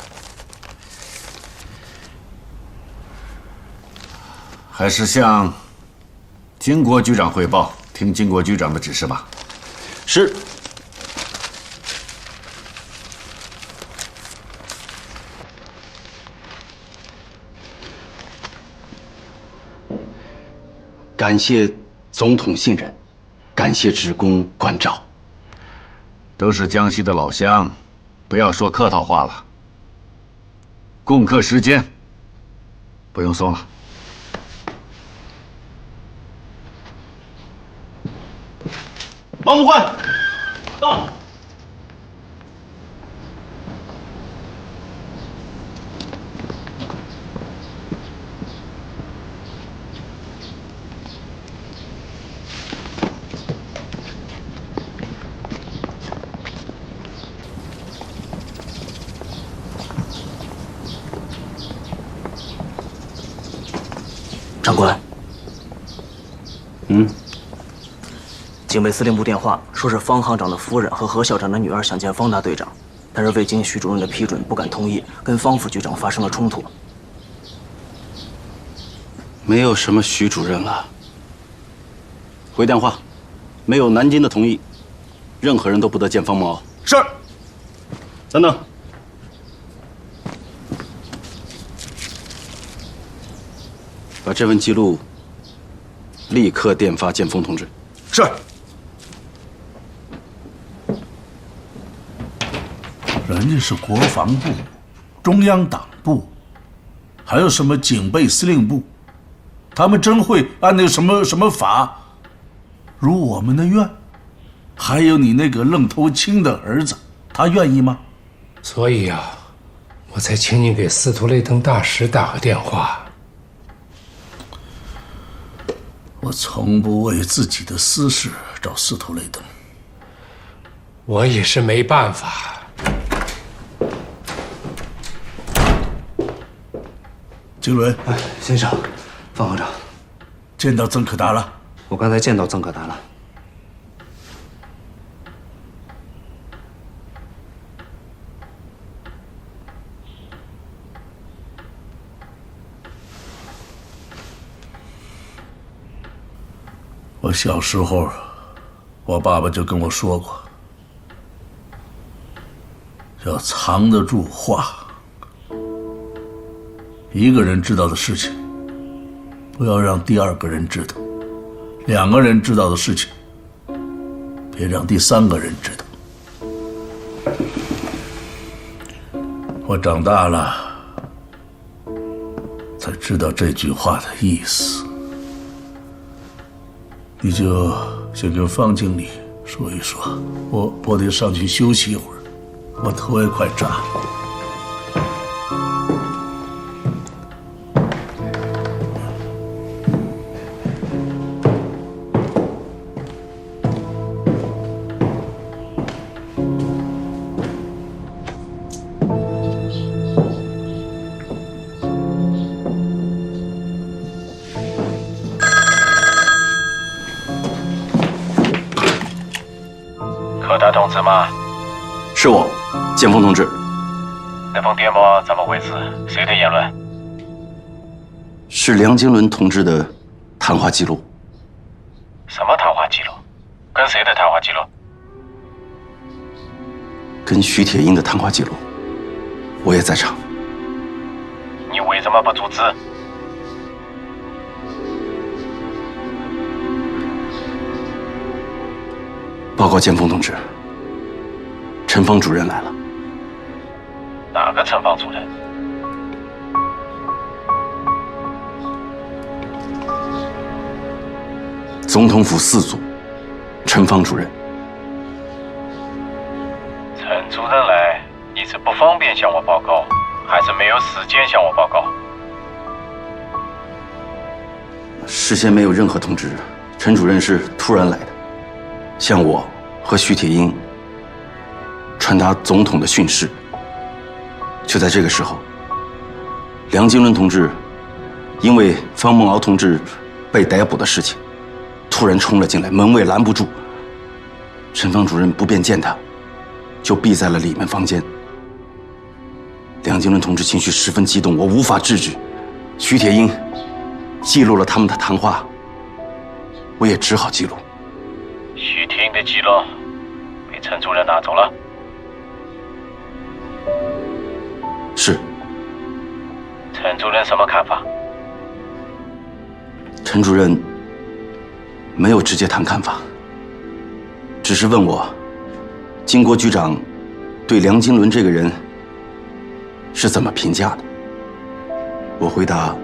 [SPEAKER 19] 还是向金国局长汇报，听金国局长的指示吧。
[SPEAKER 8] 是。感谢总统信任，感谢职工关照。
[SPEAKER 19] 都是江西的老乡，不要说客套话了。共克时艰，不用送了。
[SPEAKER 8] 王武官，到。
[SPEAKER 20] 长官，警备司令部电话说是方行长的夫人和何校长的女儿想见方大队长，但是未经徐主任的批准，不敢同意，跟方副局长发生了冲突。
[SPEAKER 8] 没有什么徐主任了。回电话，没有南京的同意，任何人都不得见方梦敖。
[SPEAKER 20] 是。
[SPEAKER 8] 等等。把这份记录立刻电发建峰同志。
[SPEAKER 20] 是。
[SPEAKER 11] 人家是国防部、中央党部，还有什么警备司令部，他们真会按那个什么法如我们的愿？还有你那个愣头青的儿子，他愿意吗？
[SPEAKER 17] 所以啊，我才请你给司徒雷登大使打个电话。
[SPEAKER 11] 我从不为自己的私事找司徒雷登。
[SPEAKER 17] 我也是没办法。
[SPEAKER 11] 经纶，
[SPEAKER 20] 先生，方行长，
[SPEAKER 11] 见到曾可达了？
[SPEAKER 20] 我刚才见到曾可达了。
[SPEAKER 11] 我小时候，我爸爸就跟我说过，要藏得住话。一个人知道的事情，不要让第二个人知道；两个人知道的事情，别让第三个人知道。我长大了，才知道这句话的意思。你就先跟方经理说一说，我得上去休息一会儿，我头也快炸了。
[SPEAKER 5] 可达同志吗？
[SPEAKER 8] 是我，建峰同志。
[SPEAKER 5] 那封电报怎么回事？谁的言论？
[SPEAKER 8] 是梁经纶同志的谈话记录。
[SPEAKER 5] 什么谈话记录？跟谁的谈话记录？
[SPEAKER 8] 跟徐铁英的谈话记录，我也在场。
[SPEAKER 5] 你为什么不阻止？
[SPEAKER 8] 报告建峰同志，陈方主任来了。
[SPEAKER 5] 哪个陈方主任？
[SPEAKER 8] 总统府4组，陈方主任。
[SPEAKER 5] 方便向我报告，还是没有时间向我报告？
[SPEAKER 4] 事先没有任何通知，陈主任是突然来的，向我和徐铁英传达总统的训示。就在这个时候，梁经纶同志因为方梦敖同志被逮捕的事情，突然冲了进来，门卫拦不住。陈方主任不便见他，就避在了里面房间。梁经纶同志情绪十分激动，我无法制止。徐铁英记录了他们的谈话，我也只好记录。
[SPEAKER 5] 徐铁英的记录被陈主任拿走了。
[SPEAKER 4] 是。
[SPEAKER 5] 陈主任什么看法？
[SPEAKER 4] 陈主任没有直接谈看法，只是问我，金国局长对梁经纶这个人是怎么评价的。我回答，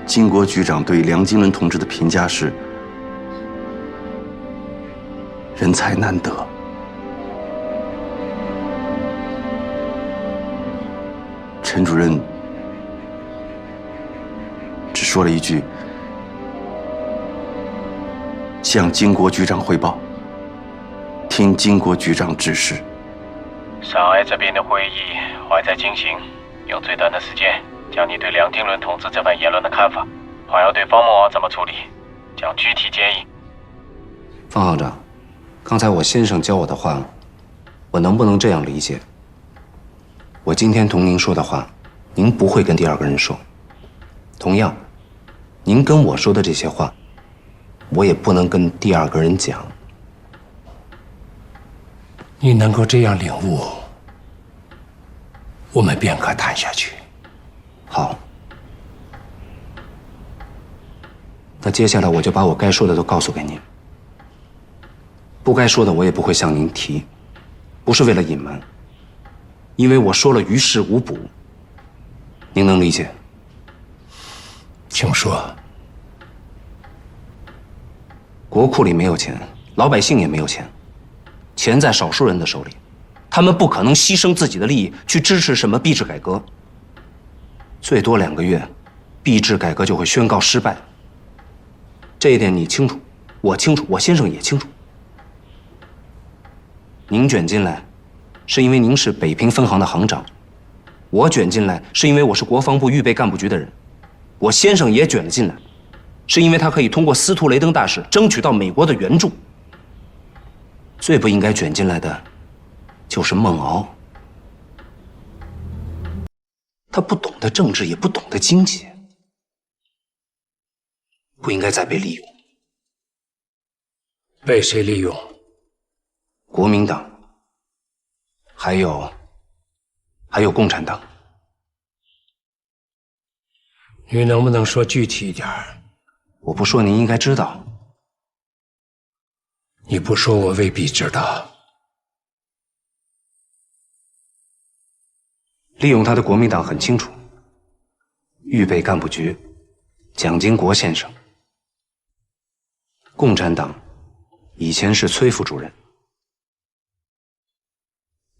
[SPEAKER 4] 金国局长对梁经纶同志的评价是人才难得。陈主任只说了一句：“向金国局长汇报，听金国局长指示。”
[SPEAKER 5] 上海这边的会议还在进行，用最短的时间将你对梁经纶同志这番言论的看法，还要对方梦敖怎么处理，讲具体建议。
[SPEAKER 18] 方行长，刚才我先生教我的话，我能不能这样理解？我今天同您说的话，您不会跟第二个人说。同样，您跟我说的这些话，我也不能跟第二个人讲。
[SPEAKER 17] 你能够这样领悟，我们便可谈下去。
[SPEAKER 18] 好，那接下来我就把我该说的都告诉给您，不该说的我也不会向您提，不是为了隐瞒，因为我说了于事无补。您能理解？
[SPEAKER 17] 请说。
[SPEAKER 18] 国库里没有钱，老百姓也没有钱，钱在少数人的手里，他们不可能牺牲自己的利益去支持什么币制改革。最多2个月，币制改革就会宣告失败。这一点你清楚，我清楚，我先生也清楚。您卷进来，是因为您是北平分行的行长；我卷进来，是因为我是国防部预备干部局的人。我先生也卷了进来，是因为他可以通过司徒雷登大使争取到美国的援助。最不应该卷进来的，就是孟敖。他不懂得政治，也不懂得经济，不应该再被利用。
[SPEAKER 17] 被谁利用？
[SPEAKER 18] 国民党，还有共产党。
[SPEAKER 17] 你能不能说具体一点？
[SPEAKER 18] 我不说您应该知道。
[SPEAKER 17] 你不说我未必知道。
[SPEAKER 18] 利用他的国民党很清楚，预备干部局，蒋经国先生。共产党以前是崔副主任，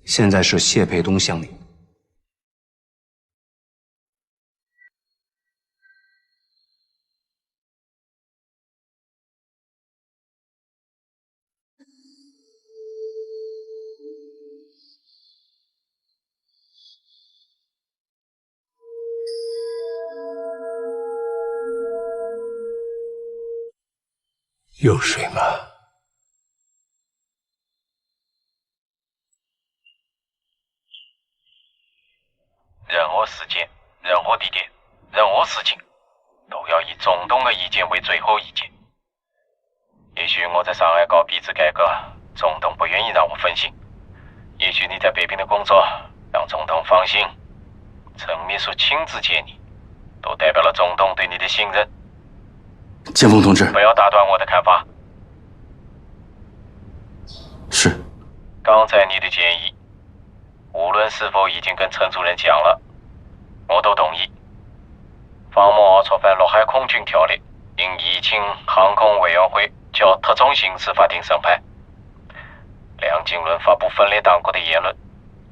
[SPEAKER 18] 现在是谢培东乡里。
[SPEAKER 17] 有水吗？
[SPEAKER 5] 任何时间、任何地点、任何事情，都要以总统的意见为最后意见。也许我在上海搞币制改革，总统不愿意让我分心；也许你在北平的工作让总统放心。陈秘书亲自见你，都代表了总统对你的信任。
[SPEAKER 4] 建峰同志，
[SPEAKER 5] 不要打断我的看法。
[SPEAKER 4] 是。
[SPEAKER 5] 刚才你的建议，无论是否已经跟陈主任讲了，我都同意。方孟敖触犯陆海空军条例，应移请航空委员会较特种刑事法庭审判。梁经纶发布分裂党国的言论，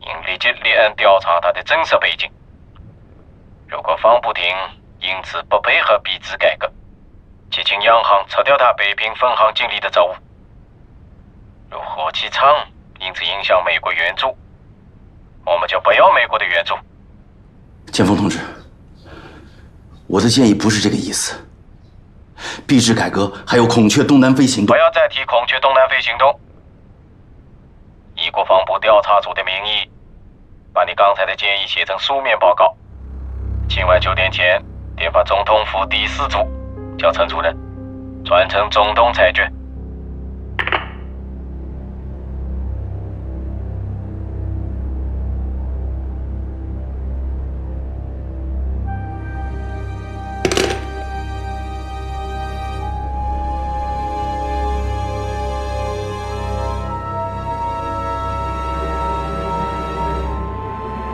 [SPEAKER 3] 应立即立案调查他的真实背景。如果方不停因此不配合币制改革，即请央行撤掉他北平分行经理的职务。如何其昌因此影响美国援助，我们就不要美国的援助。
[SPEAKER 8] 建峰同志，我的建议不是这个意思。币制改革还有孔雀东南飞行动，
[SPEAKER 3] 不要再提孔雀东南飞行动。以国防部调查组的名义，把你刚才的建议写成书面报告。今晚9点前电发总统府第4组，叫陈主任传承总统裁决。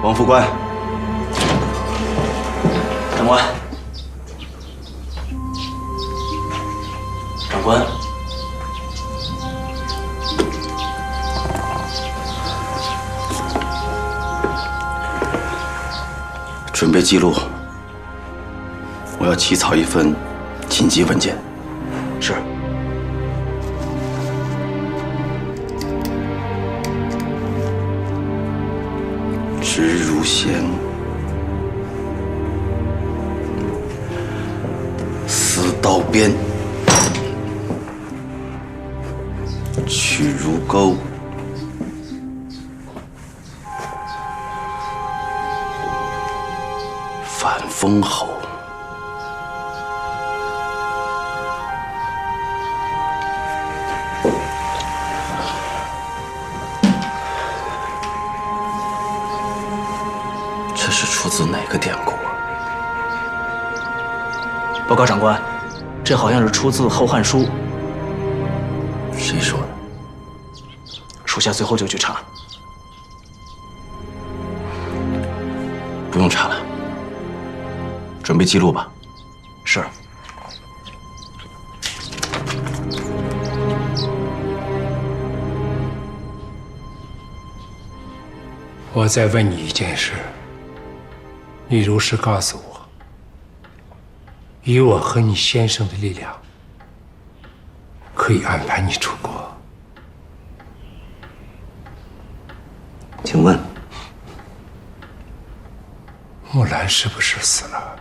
[SPEAKER 8] 王副官，
[SPEAKER 20] 长官，长官，
[SPEAKER 8] 准备记录，我要起草一份紧急文件。
[SPEAKER 20] 是。
[SPEAKER 8] 直如仙，死道边，去如钩，反封侯。这是出自哪个典故啊？
[SPEAKER 20] 报告长官，这好像是出自《后汉书》。
[SPEAKER 8] 谁说的？
[SPEAKER 20] 属下随后就去查。
[SPEAKER 8] 不用查了，准备记录吧。
[SPEAKER 20] 是。
[SPEAKER 17] 我再问你一件事。你如实告诉我，以我和你先生的力量，可以安排你出国。
[SPEAKER 8] 请问，
[SPEAKER 17] 木兰是不是死了？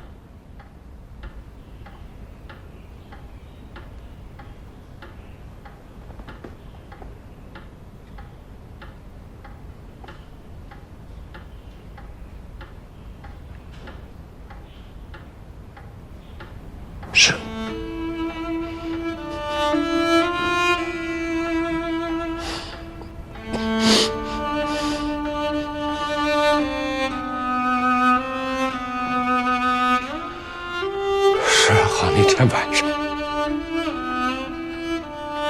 [SPEAKER 8] 是。
[SPEAKER 17] 12号那天晚上，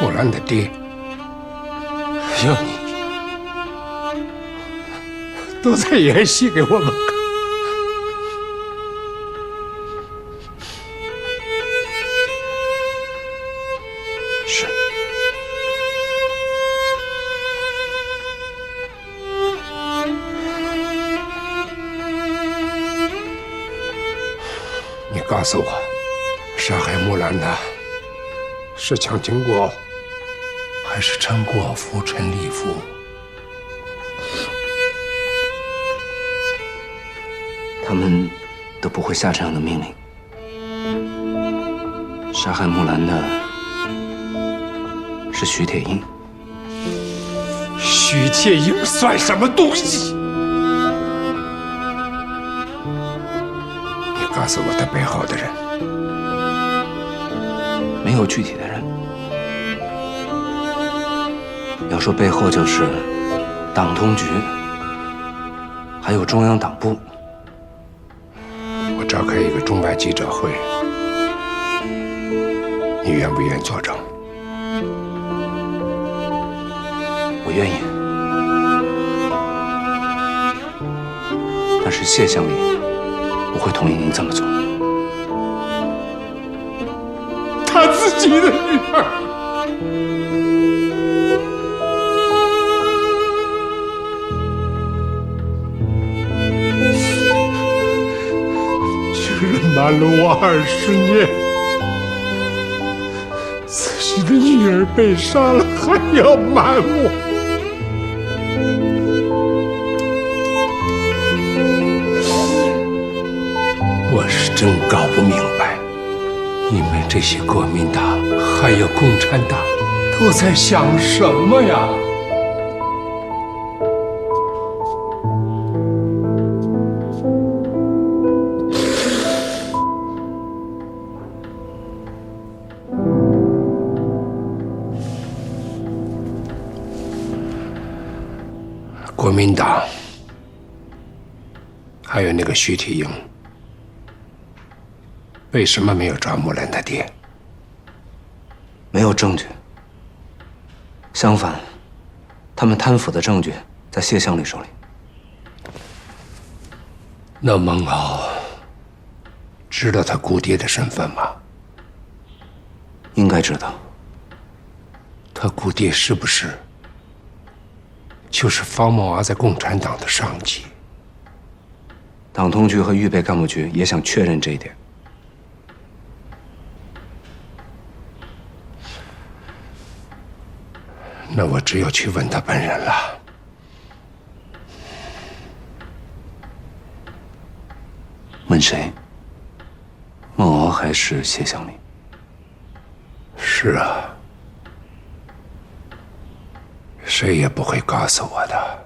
[SPEAKER 17] 木兰的爹还有你都在演戏给我们看。
[SPEAKER 8] 是。
[SPEAKER 17] 你告诉我，杀害木兰的是蒋经国，还是陈果夫、陈立夫？
[SPEAKER 18] 他们都不会下这样的命令。杀害木兰的是徐铁英。
[SPEAKER 17] 徐铁英算什么东西？你告诉我他背后的人。
[SPEAKER 18] 没有具体的人，要说背后就是党通局，还有中央党部。
[SPEAKER 17] 我召开一个中外记者会，你愿不愿意作证？
[SPEAKER 18] 我愿意，但是谢乡里不会同意您这么做。
[SPEAKER 17] 他自己的女儿。瞒了我20年，自己的女儿被杀了还要瞒我。我是真搞不明白，你们这些国民党还有共产党都在想什么呀？国民党还有那个徐铁英，为什么没有抓木兰的爹？
[SPEAKER 18] 没有证据。相反，他们贪腐的证据在谢乡里手里。
[SPEAKER 17] 那孟敖知道他姑爹的身份吗？
[SPEAKER 18] 应该知道。
[SPEAKER 17] 他姑爹是不是就是方孟敖在共产党的上级？
[SPEAKER 18] 党通局和预备干部局也想确认这一点。
[SPEAKER 17] 那我只有去问他本人了。
[SPEAKER 18] 问谁？孟敖还是谢乡里？
[SPEAKER 17] 是啊，谁也不会告诉我的。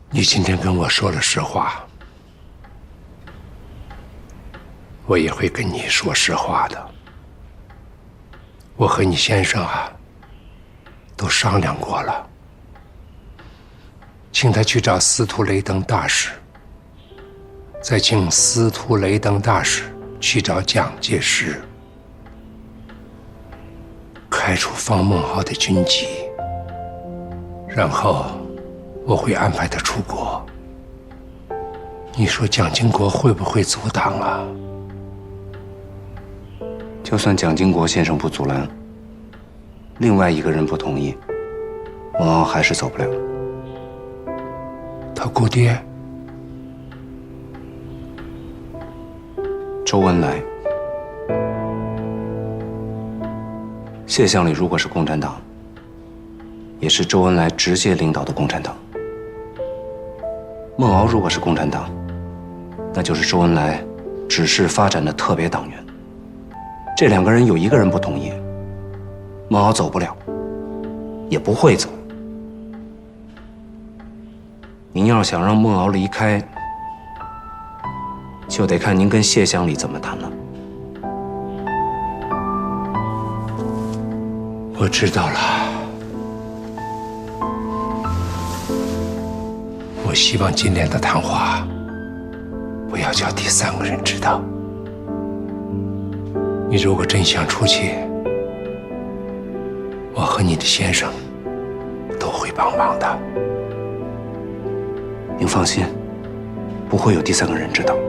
[SPEAKER 17] 你今天跟我说了实话，我也会跟你说实话的。我和你先生啊，都商量过了，请他去找司徒雷登大使，再请司徒雷登大使去找蒋介石，开除方孟敖的军籍，然后我会安排他出国。你说蒋经国会不会阻挡啊？
[SPEAKER 18] 就算蒋经国先生不阻拦，另外一个人不同意，孟敖还是走不了。
[SPEAKER 17] 他姑爹
[SPEAKER 18] 周恩来，谢乡里如果是共产党，也是周恩来直接领导的共产党。孟敖如果是共产党，那就是周恩来指示发展的特别党员。这两个人有一个人不同意，孟敖走不了，也不会走。您要想让孟敖离开，就得看您跟谢乡里怎么谈了。
[SPEAKER 17] 我知道了。我希望今天的谈话不要叫第三个人知道。你如果真想出去，我和你的先生都会帮忙的。
[SPEAKER 18] 您放心，不会有第三个人知道。